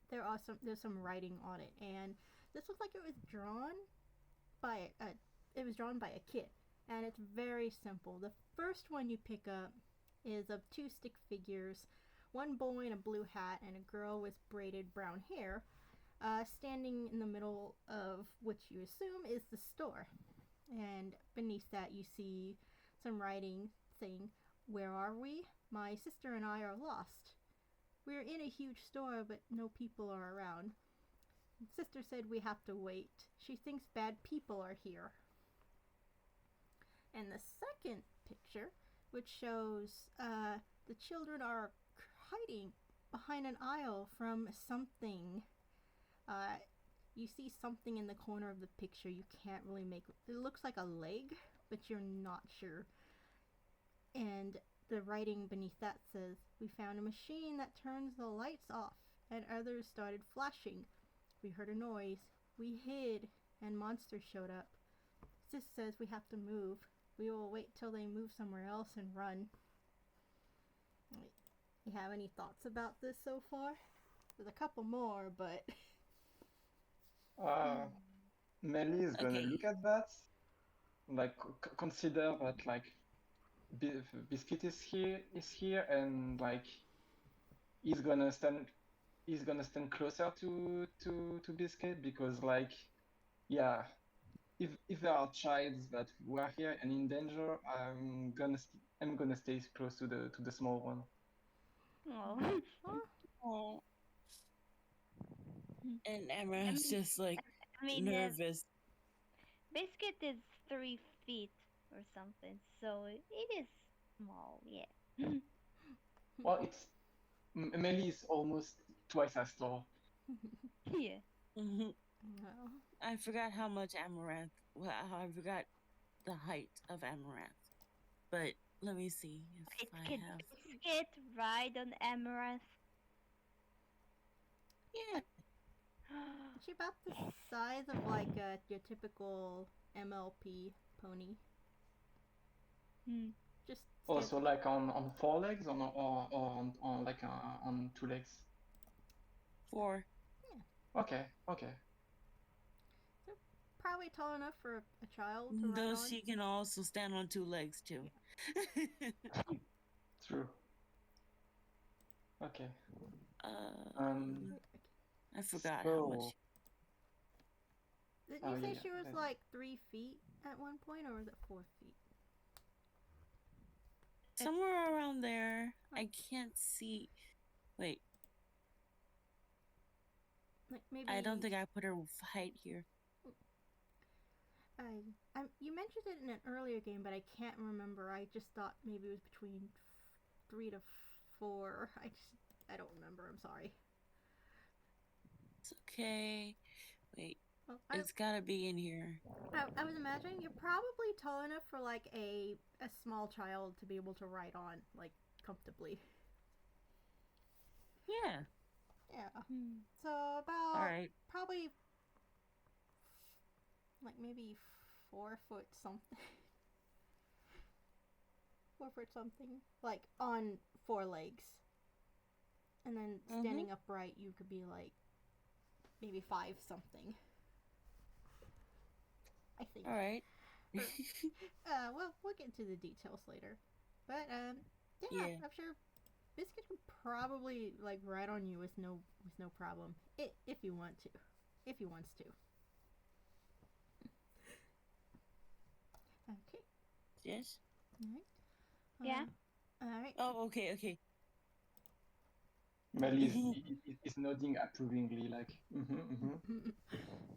A: there's some writing on it, and this looks like it was drawn by a kid, and it's very simple. The first one you pick up is of 2 stick figures, one boy in a blue hat and a girl with braided brown hair, standing in the middle of which you assume is the store. And beneath that you see some writing saying, "Where are we? My sister and I are lost. We're in a huge store, but no people are around. Sister said we have to wait. She thinks bad people are here." And the second picture, which shows the children are hiding behind an aisle from something. You see something in the corner of the picture. You can't really make it. Looks like a leg, but you're not sure. And the writing beneath that says, "We found a machine that turns the lights off," and others started flashing. We heard a noise. We hid, and monsters showed up. Sis says we have to move. We will wait till they move somewhere else and run. You have any thoughts about this so far? There's a couple more, but...
C: Melly is gonna look at that, like consider that like Biscuit is here, and like he's gonna stand closer to Biscuit, because like, yeah, if there are childs that were here and in danger, I'm gonna stay close to the small one.
D: Oh.
B: Oh. And Amaranth's just like nervous.
D: Biscuit is 3 feet or something, so it is small, yeah.
C: Well, Melly is almost twice as tall.
D: Yeah.
B: Mm-hmm.
A: No.
B: I forgot how much Amaranth. Well, I forgot the height of Amaranth. But let me see if I
D: Can
B: have.
D: Biscuit ride on Amaranth?
B: Yeah.
A: She's about the size of like your typical MLP pony. Just
C: Also, like on 4 legs, or on like on 2 legs.
B: 4.
A: Yeah.
C: Okay.
A: So probably tall enough for a child to ride
B: Though
A: on.
B: she can also stand on 2 legs too.
C: True. Okay.
B: I forgot
C: so...
B: how much.
A: Did you say she was like 3 feet at one point, or was it 4 feet?
B: Somewhere around there. I can't see. Wait.
A: Like maybe.
B: I don't think I put her height here.
A: You mentioned it in an earlier game, but I can't remember. I just thought maybe it was between 3 to 4. I don't remember. I'm sorry.
B: It's okay. Wait.
A: Well,
B: It's gotta be in here.
A: I was imagining you're probably tall enough for like a small child to be able to ride on, like, comfortably.
B: Yeah.
A: Yeah. So about
B: Alright.
A: probably like maybe 4 foot something. 4 foot something. Like on 4 legs. And then standing upright, you could be like maybe 5 something. I think.
B: Alright.
A: Well, we'll get into the details later. But yeah, I'm sure Biscuit could probably like ride on you with no problem. If you want to. If he wants to. Okay.
B: Yes?
A: Alright.
D: Yeah.
A: Alright.
B: Oh, okay.
C: Melly is nodding approvingly, like,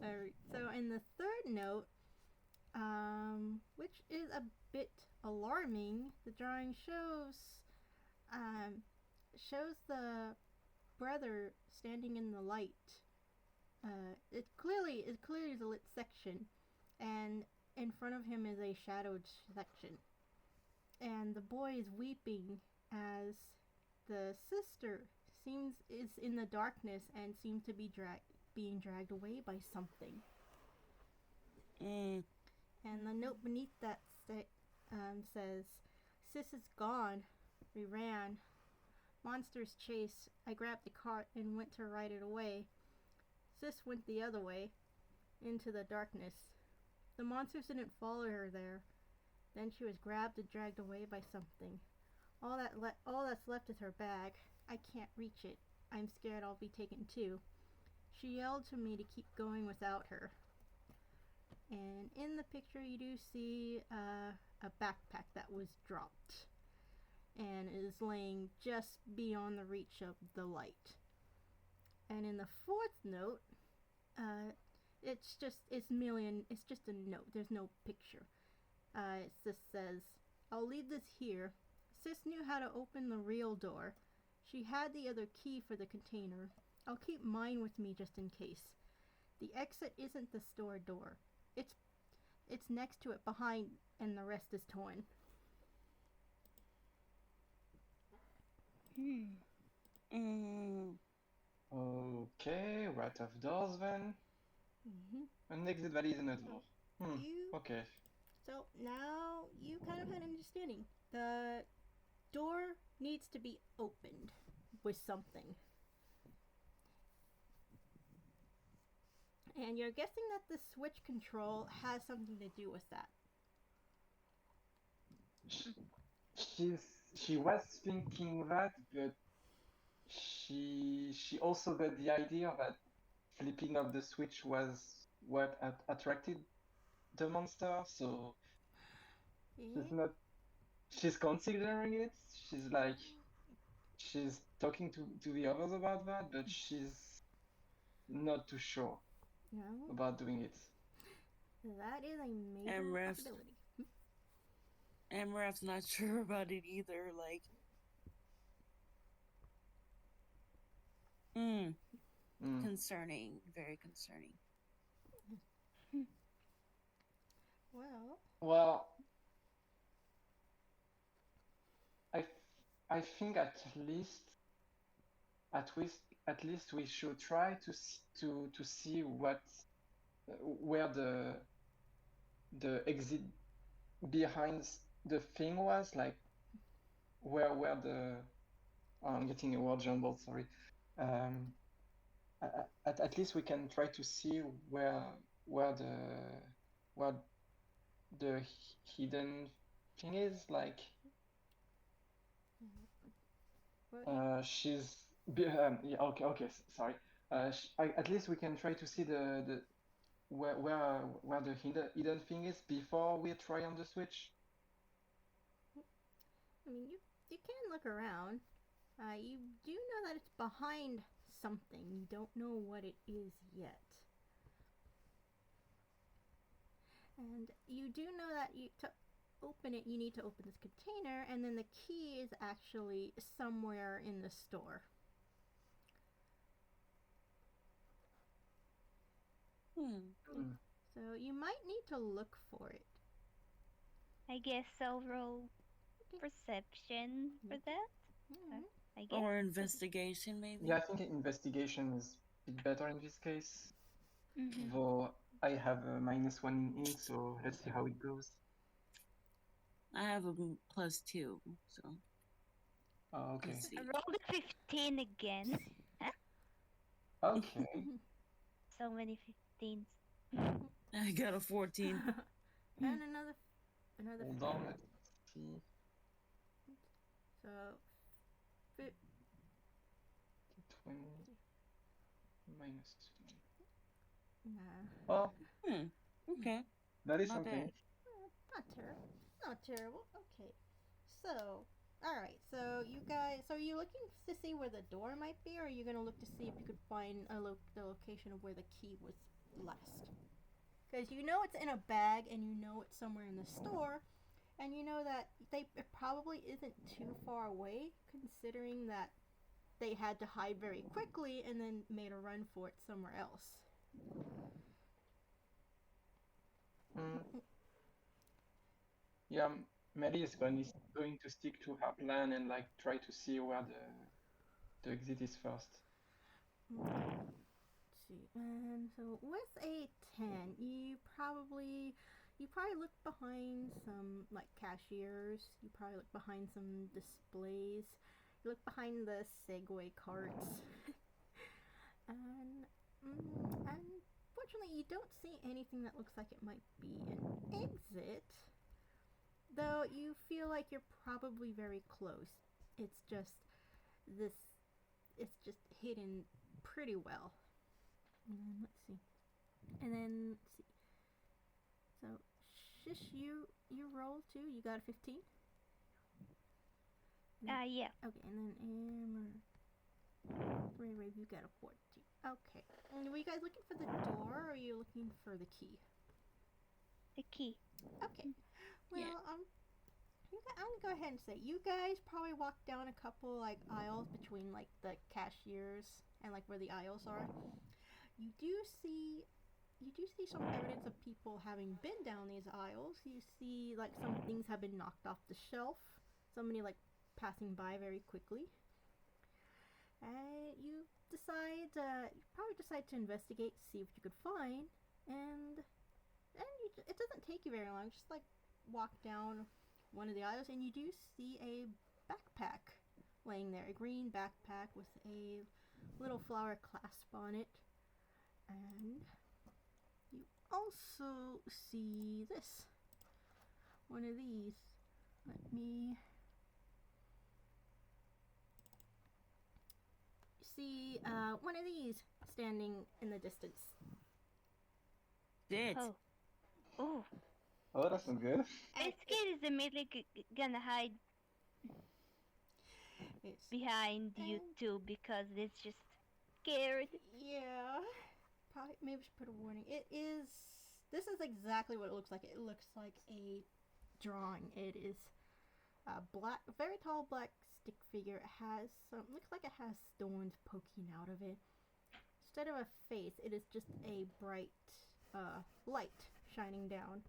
A: Alright, so in the third note, which is a bit alarming, the drawing shows the brother standing in the light. It clearly is a lit section, and in front of him is a shadowed section. And the boy is weeping as the sister is in the darkness and seems to be being dragged away by something. And the note beneath that says, "Sis is gone. We ran. Monsters chased. I grabbed the cart and went to ride it away. Sis went the other way, into the darkness. The monsters didn't follow her there. Then she was grabbed and dragged away by something. All that's left is her bag. I can't reach it. I'm scared I'll be taken too. She yelled to me to keep going without her." And in the picture you do see a backpack that was dropped and is laying just beyond the reach of the light. And in the fourth note, it's just a note. There's no picture. It just says, "I'll leave this here. Sis knew how to open the real door. She had the other key for the container. I'll keep mine with me just in case. The exit isn't the store door. It's next to it, behind, and the rest is torn.
C: Okay, right of doors then. An exit that isn't a door. Okay.
A: So now you kind of had an understanding. The door needs to be opened with something. And you're guessing that the switch control has something to do with that.
C: She was thinking that, but she also got the idea that flipping of the switch was what attracted the monster, so she's considering it. She's talking to the others about that, but she's not too sure about doing it.
A: That is a major possibility.
B: Amraf's not sure about it either, like... Concerning. Very concerning.
A: Well...
C: I think at least we should try to see where the exit behind the thing was, like where the I'm getting a word jumbled, sorry. At least we can try to see where the hidden thing is, like she's yeah, okay, sorry. At least we can try to see the where the hidden thing is before we try on the switch.
A: I mean, you can look around. You do know that it's behind something. You don't know what it is yet. And you do know that to open it, you need to open this container, and then the key is actually somewhere in the store. So you might need to look for it.
D: I guess I'll roll perception for that. I guess.
B: Or investigation, maybe?
C: Yeah, I think investigation is a bit better in this case. Though I have a -1 in ink, so let's see how it goes.
B: I have a +2, so...
C: Oh, okay.
D: I rolled a 15 again.
C: Okay.
D: So many 15s.
B: I got a 14.
A: And another.
C: Hold on, let's see.
A: So
C: 20 -2.
A: nah.
C: Well,
B: Okay.
C: that is
B: Not
C: something.
B: bad.
A: Not terrible. Okay. So, alright, so you guys, so are you looking to see where the door might be, or are you going to look to see if you could find the location of where the key was last? Because you know it's in a bag, and you know it's somewhere in the store, and you know that it probably isn't too far away, considering that they had to hide very quickly and then made a run for it somewhere else.
C: Yeah, Maddie is going to stick to her plan and like try to see where the exit is first.
A: Let's see. And so with a 10, you probably look behind some like cashiers. You probably look behind some displays. You look behind the Segway carts. and unfortunately, you don't see anything that looks like it might be an exit. Though you feel like you're probably very close. It's just hidden pretty well. And let's see. So, Shish, you roll too. You got a 15?
D: Yeah.
A: Okay, and then Ray, you got a 14. Okay. And were you guys looking for the door, or are you looking for the key?
D: The key.
A: Okay. Well, I'm gonna go ahead and say you guys probably walked down a couple like aisles between like the cashiers and like where the aisles are. You do see some evidence of people having been down these aisles. You see like some things have been knocked off the shelf. Somebody like passing by very quickly. And you probably decide to investigate, see what you could find, and it doesn't take you very long. Just like walk down one of the aisles, and you do see a backpack laying there, a green backpack with a little flower clasp on it, and you also see this, one of these. Let me see one of these standing in the distance.
B: Shit.
D: Oh. Oh.
C: Oh, that's not good.
D: Biscuit is immediately gonna hide
A: It's
D: behind you two because it's just scared.
A: Yeah. Probably maybe we should put a warning. This is exactly what it looks like. It looks like a drawing. It is a very tall black stick figure. It has looks like it has stones poking out of it. Instead of a face, it is just a bright light shining down.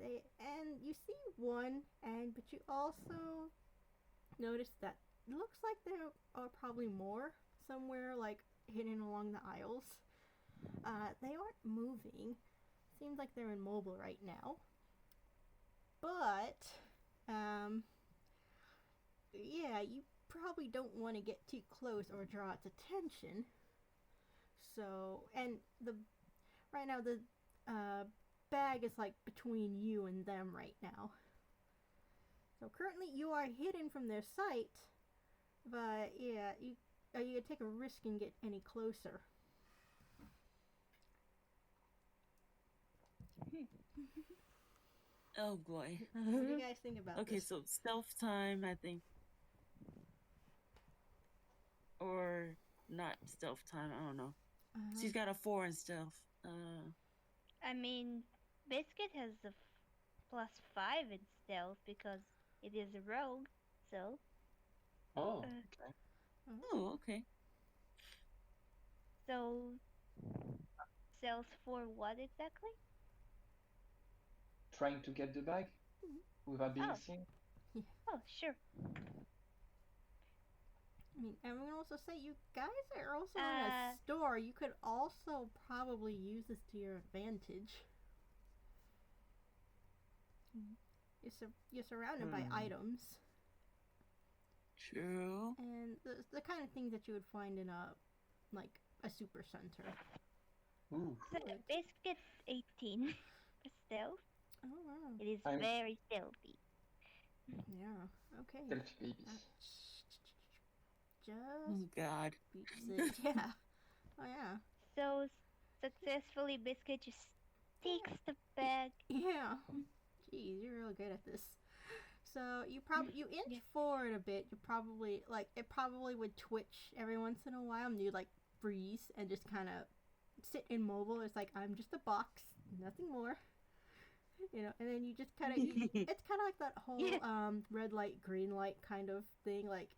A: And you see one, but you also notice that it looks like there are probably more somewhere like hidden along the aisles. They aren't moving. Seems like they're immobile right now. But yeah, you probably don't want to get too close or draw its attention. So, and right now the bag is like between you and them right now. So currently you are hidden from their sight, but yeah, you could take a risk and get any closer.
B: Oh boy.
A: What do you guys think about
B: Okay,
A: this?
B: so stealth time, I think. Or not stealth time, I don't know. She's got a 4 in stealth.
D: I mean, Biscuit has a +5 in stealth because it is a rogue, so.
C: Oh, okay.
B: Oh, okay.
D: So, stealth for what exactly?
C: Trying to get the bag without being
D: Oh.
C: seen.
D: Oh, sure.
A: I mean, I'm gonna also say you guys are also in a store. You could also probably use this to your advantage. You're surrounded by items.
B: True.
A: And the kind of things that you would find in a super center.
C: Ooh.
D: So, Biscuit's 18 for stealth.
A: Oh wow.
D: It is very stealthy.
A: Yeah. Okay.
C: Stealthy babies.
A: Just
B: Oh God.
A: beats it. Yeah. Oh yeah.
D: So, successfully, Biscuit just takes the bag.
A: Yeah. Jeez, you're real good at this. So you inch forward a bit. You probably it probably would twitch every once in a while, and you'd freeze and just kind of sit immobile. It's like, I'm just a box, nothing more. You know, and then you just kind of it's kind of like that whole red light, green light kind of thing. Like,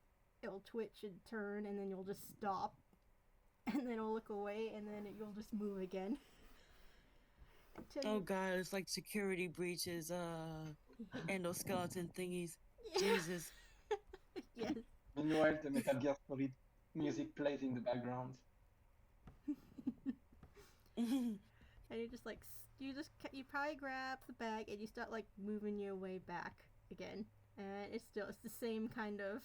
A: it'll twitch and turn, and then you'll just stop, and then it'll look away, and then you'll just move again.
B: Oh God, it's like security breaches, endoskeleton thingies. Jesus.
A: Yes.
C: Meanwhile, the Metal Gear Solid music plays in the background.
A: And you probably grab the bag and you start moving your way back again, and it's the same kind of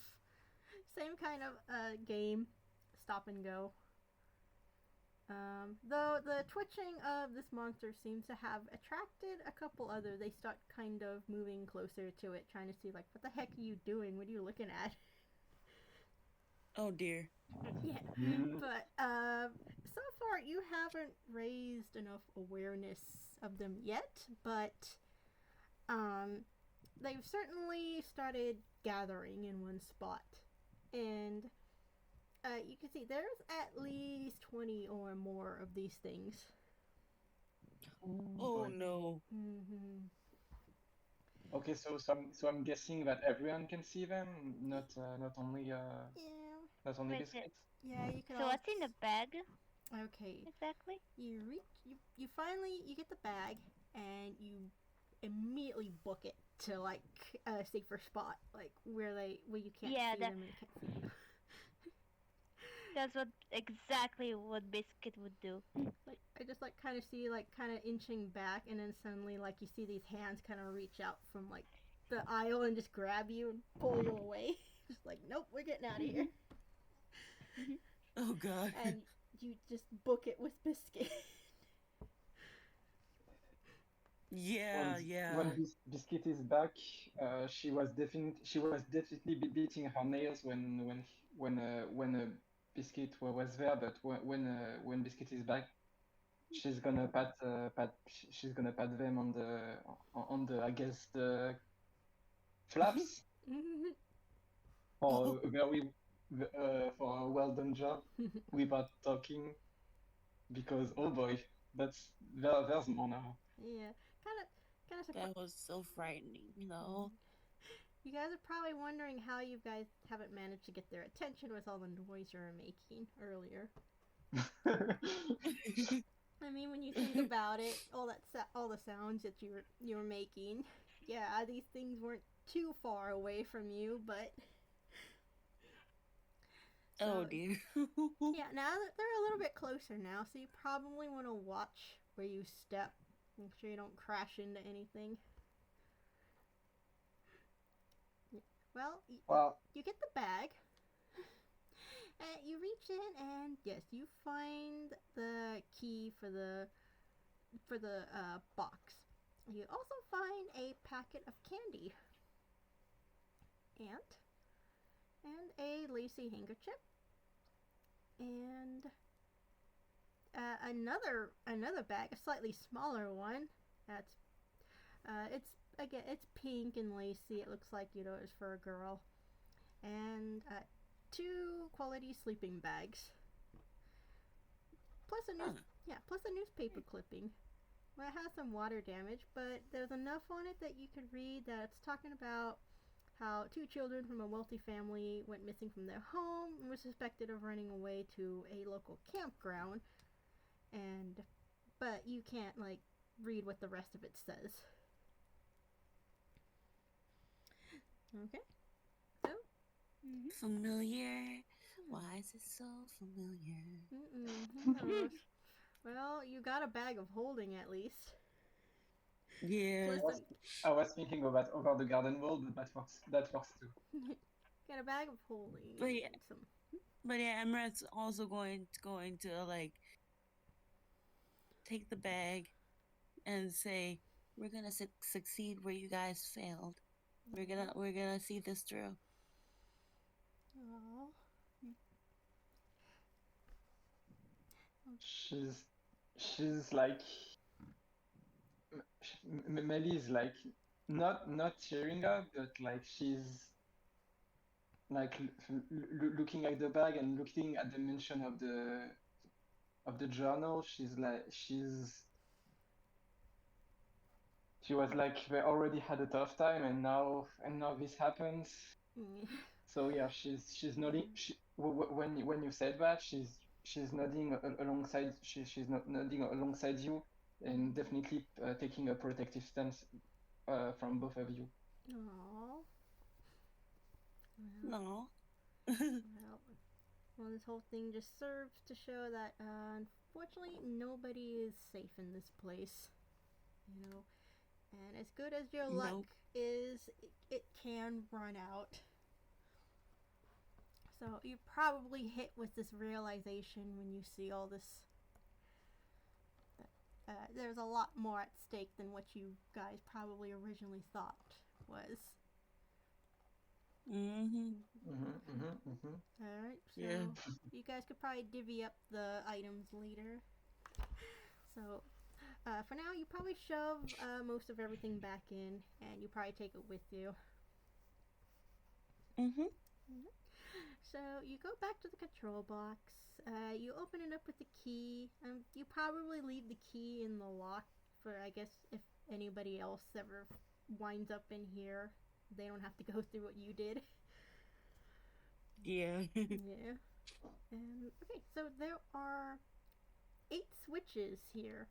A: game, stop and go. Though the twitching of this monster seems to have attracted a couple others. They start kind of moving closer to it, trying to see what the heck are you doing? What are you looking at?
B: Oh dear.
A: Yeah. But so far you haven't raised enough awareness of them yet, but they've certainly started gathering in one spot, and you can see there's at least 20 or more of these things.
B: Oh no.
C: Okay, so I'm guessing that everyone can see them, not only
A: Yeah,
C: not only
D: Wait,
C: biscuits.
A: yeah, you could
D: so
A: all.
D: what's in the bag
A: Okay,
D: exactly?
A: you finally you get the bag and you immediately book it to like a safer spot, like where you can't
D: Yeah,
A: see them and can't see you.
D: that's what exactly what Biscuit would do.
A: Like I just like kind of see like kind of inching back, and then suddenly like you see these hands kind of reach out from like the aisle and just grab you and pull you away. Just like nope, we're getting out of here,
B: Oh God.
A: and you just book it with Biscuit.
B: Yeah, yeah.
C: When Biscuit is back, she was definitely beating her nails when Biscuit was there. But when Biscuit is back, she's gonna pat them on the I guess the flaps for a very for a well done job without talking, because oh boy, there's more now.
A: Yeah, kind of surprised.
B: That was so frightening, you know.
A: You guys are probably wondering how you guys haven't managed to get their attention with all the noise you were making earlier. I mean, when you think about it, all the sounds that you were making, yeah, these things weren't too far away from you, but
B: Oh
A: so
B: dear.
A: yeah, now that they're a little bit closer now, so you probably want to watch where you step, make sure you don't crash into anything. Well,
C: Well,
A: you get the bag. You reach in and yes, you find the key for the box. You also find a packet of candy and a lacy handkerchief and another bag, a slightly smaller one. That's it's pink and lacy. It looks like it's for a girl, and two quality sleeping bags, plus
B: Huh.
A: plus a newspaper clipping. Well, it has some water damage, but there's enough on it that you could read that it's talking about how two children from a wealthy family went missing from their home and were suspected of running away to a local campground, and but you can't like read what the rest of it says. Okay. So,
B: Familiar. Why is it so familiar?
A: who knows? Well, you got a bag of holding at least.
B: Yeah.
A: Plus,
C: I was thinking about over the garden wall, but that works too.
A: got a bag of holding
B: But yeah,
A: and some.
B: but yeah, Emirate's also going to like take the bag and say, "We're gonna succeed where you guys failed. We're gonna see this through."
A: Oh.
C: She's like Melly is like not cheering up, but like she's like looking at the bag and looking at the mention of the journal. She was like they already had a tough time, and now this happens. So yeah, she's nodding. When you said that, she's nodding alongside. She's not nodding alongside you, and definitely taking a protective stance from both of you.
A: Aww.
B: No.
A: Well, this whole thing just serves to show that unfortunately nobody is safe in this place. And as good as your luck
B: Nope.
A: is, it can run out. So you're probably hit with this realization when you see all this. There's a lot more at stake than what you guys probably originally thought was. Alright, so
B: Yeah.
A: you guys could probably divvy up the items later. So, for now, you probably shove most of everything back in, and you probably take it with you. So, you go back to the control box. You open it up with the key. You probably leave the key in the lock for, I guess, if anybody else ever winds up in here. They don't have to go through what you did.
B: Yeah.
A: Yeah. And okay, so there are 8 switches here.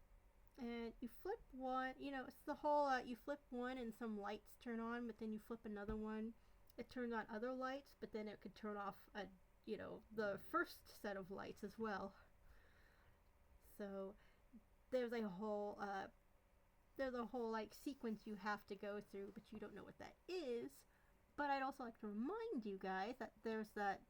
A: And you flip one, it's the whole, you flip one and some lights turn on, but then you flip another one, it turns on other lights, but then it could turn off, the first set of lights as well. So there's a whole, like, sequence you have to go through, but you don't know what that is. But I'd also like to remind you guys that there's that,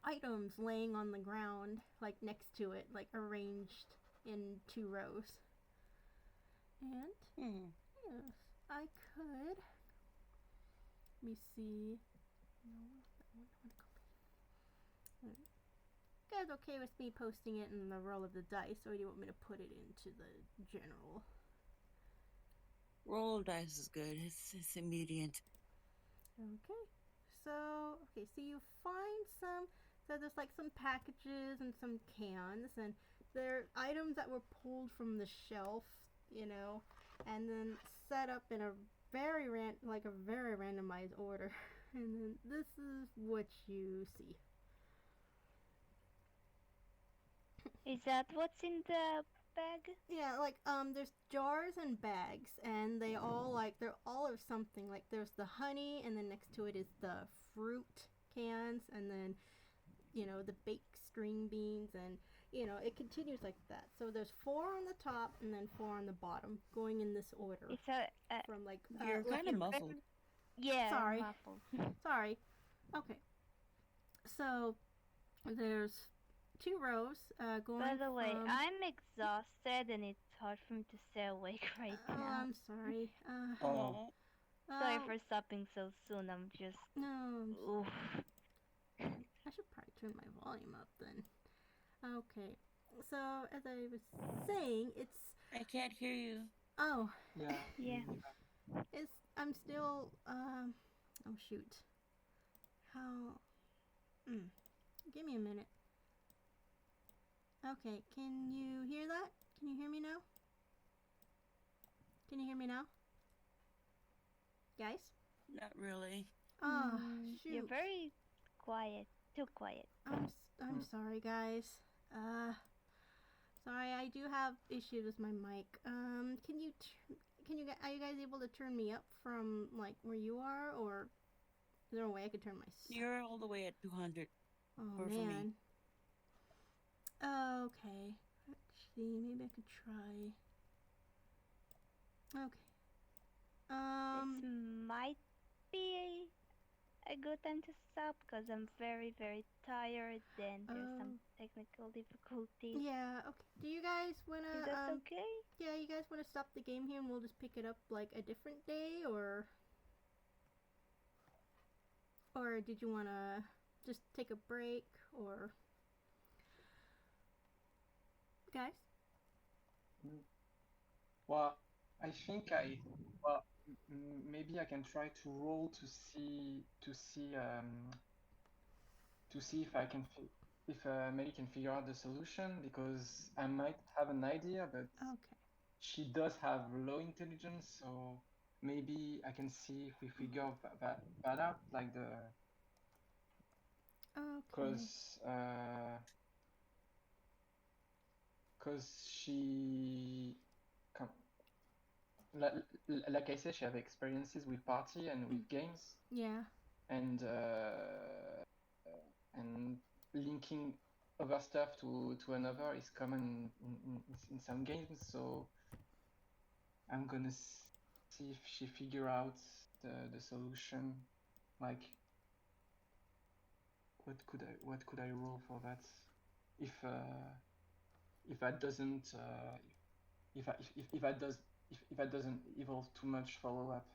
A: items laying on the ground, like, next to it, like, arranged in 2 rows. And yes, I could. Let me see. No, that one. You guys okay with me posting it in the roll of the dice, or do you want me to put it into the general?
B: Roll of dice is good. It's immediate.
A: Okay. So you find some. So there's like some packages and some cans, and they're items that were pulled from the shelf, and then set up in a very randomized order. And then this is what you see.
D: Is that what's in the bag?
A: Yeah, like there's jars and bags, and they're all of something. Like there's the honey, and then next to it is the fruit cans, and then the baked string beans, and it continues like that. So there's 4 on the top and then 4 on the bottom, going in this order.
D: It's
A: from like
B: You're kind of muffled.
D: Yeah,
A: Sorry.
D: muffled.
A: Sorry. Okay. So there's 2 rows going.
D: By the way,
A: from...
D: I'm exhausted and it's hard for me to stay awake right now.
A: I'm sorry.
C: Oh.
D: Sorry for stopping so soon. I'm just.
A: No.
D: Oof.
A: I should probably turn my volume up then. Okay. So as I was saying, it's.
B: I can't hear you.
A: Oh.
C: Yeah.
D: Yeah.
A: I'm still. Oh shoot. How? Give me a minute. Okay. Can you hear that? Can you hear me now? Can you hear me now? Guys?
B: Not really.
A: Oh, shoot.
D: You're very quiet. Too quiet.
A: I'm sorry, guys. Sorry, I do have issues with my mic. Are you guys able to turn me up from like where you are, or is there a way I could turn my?
B: You're all the way at 200.
A: Oh
B: or for me.
A: man. Okay. Actually, maybe I could try. Okay.
D: This might be a good time to stop because I'm very, very tired and there's some technical difficulties.
A: Yeah, okay. Do you guys wanna
D: Is that okay?
A: Yeah, you guys wanna stop the game here and we'll just pick it up like a different day, or did you wanna just take a break, or guys?
C: Well, I think maybe I can try to roll to see if I can if Mary can figure out the solution, because I might have an idea, but
A: Okay.
C: she does have low intelligence, so maybe I can see if we figure that out, like the
A: Okay.
C: Because she, like I said, she have experiences with party and with games,
A: Yeah.
C: and linking other stuff to another is common in some games. So I'm gonna see if she figure out the solution. Like, what could I roll for that? If that doesn't if that doesn't evolve too much follow up.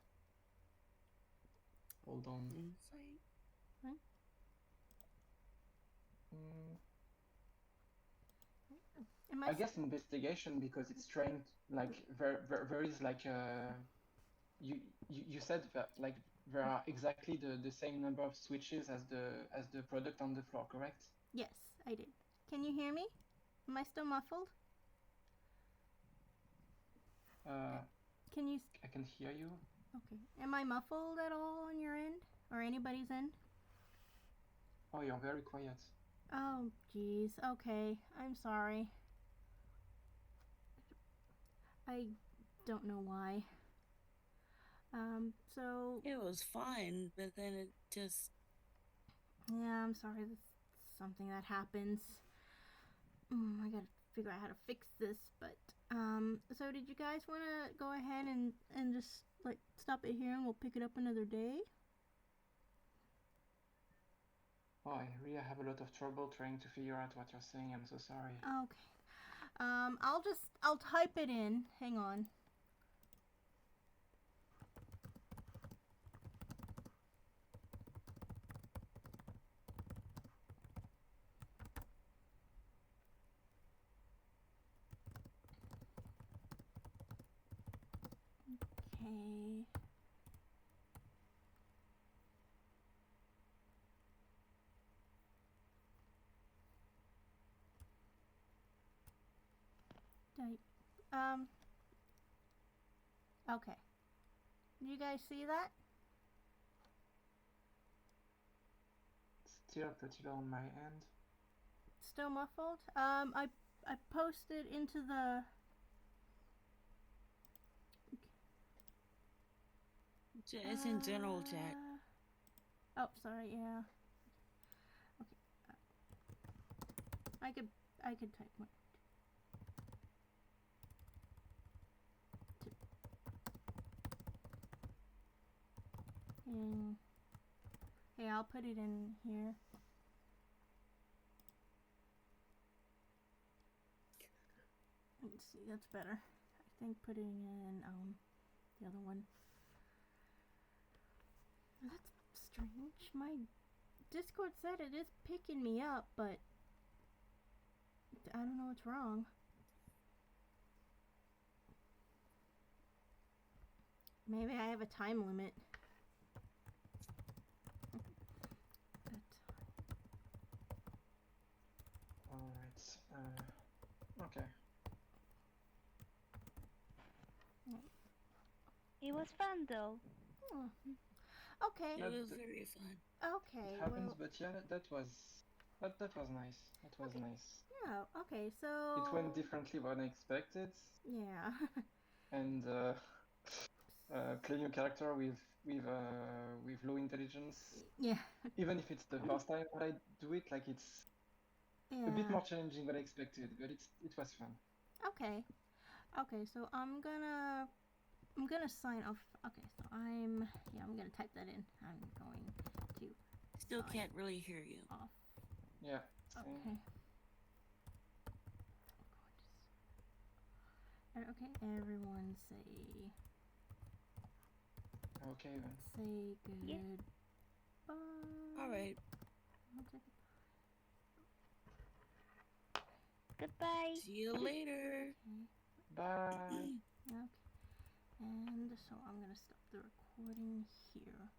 C: Hold on.
B: Insight.
C: I guess investigation, because it's trained, like there is like you said that like there are exactly the same number of switches as the product on the floor, correct?
A: Yes, I did. Can you hear me? Am I still muffled? Can you?
C: I can hear you.
A: Okay. Am I muffled at all on your end or anybody's end?
C: Oh, you're very quiet.
A: Oh, jeez. Okay. I'm sorry. I don't know why. So...
B: It was fine, but then it just...
A: Yeah, I'm sorry. That's something that happens. I gotta figure out how to fix this, but... So did you guys want to go ahead and just, like, stop it here and we'll pick it up another day?
C: Oh, I really have a lot of trouble trying to figure out what you're saying. I'm so sorry.
A: Okay. I'll type it in. Hang on. Okay. Okay. You guys see that?
C: Still pretty low on my end.
A: Still muffled? I posted into the...
B: It's in general chat.
A: Oh, sorry, yeah. Okay. I could type one. Hey, I'll put it in here. Let's see, that's better. I think putting in the other one. That's strange. My Discord said it is picking me up, but I don't know what's wrong. Maybe I have a time limit.
C: Alright. Okay.
D: It was fun though.
A: Oh. Okay.
B: It was very fun.
A: Okay.
C: It happens,
A: Well,
C: but yeah, that was nice. That was nice.
A: yeah. Okay. So
C: It went differently than I expected,
A: yeah.
C: and playing a character with low intelligence,
A: Yeah.
C: even if it's the first time that I do it, like it's a bit more challenging than I expected, but it was fun.
A: Okay. Okay. So I'm gonna sign off. Okay. So I'm gonna type that in. I'm going to
B: Still can't really hear you.
A: off.
C: Yeah.
A: Okay. Okay. Everyone say.
C: Okay then.
A: Say good.
D: Yeah.
A: Bye.
B: All right.
D: Goodbye.
B: See you later.
A: Okay.
C: Bye.
A: Okay. And so I'm gonna stop the recording here.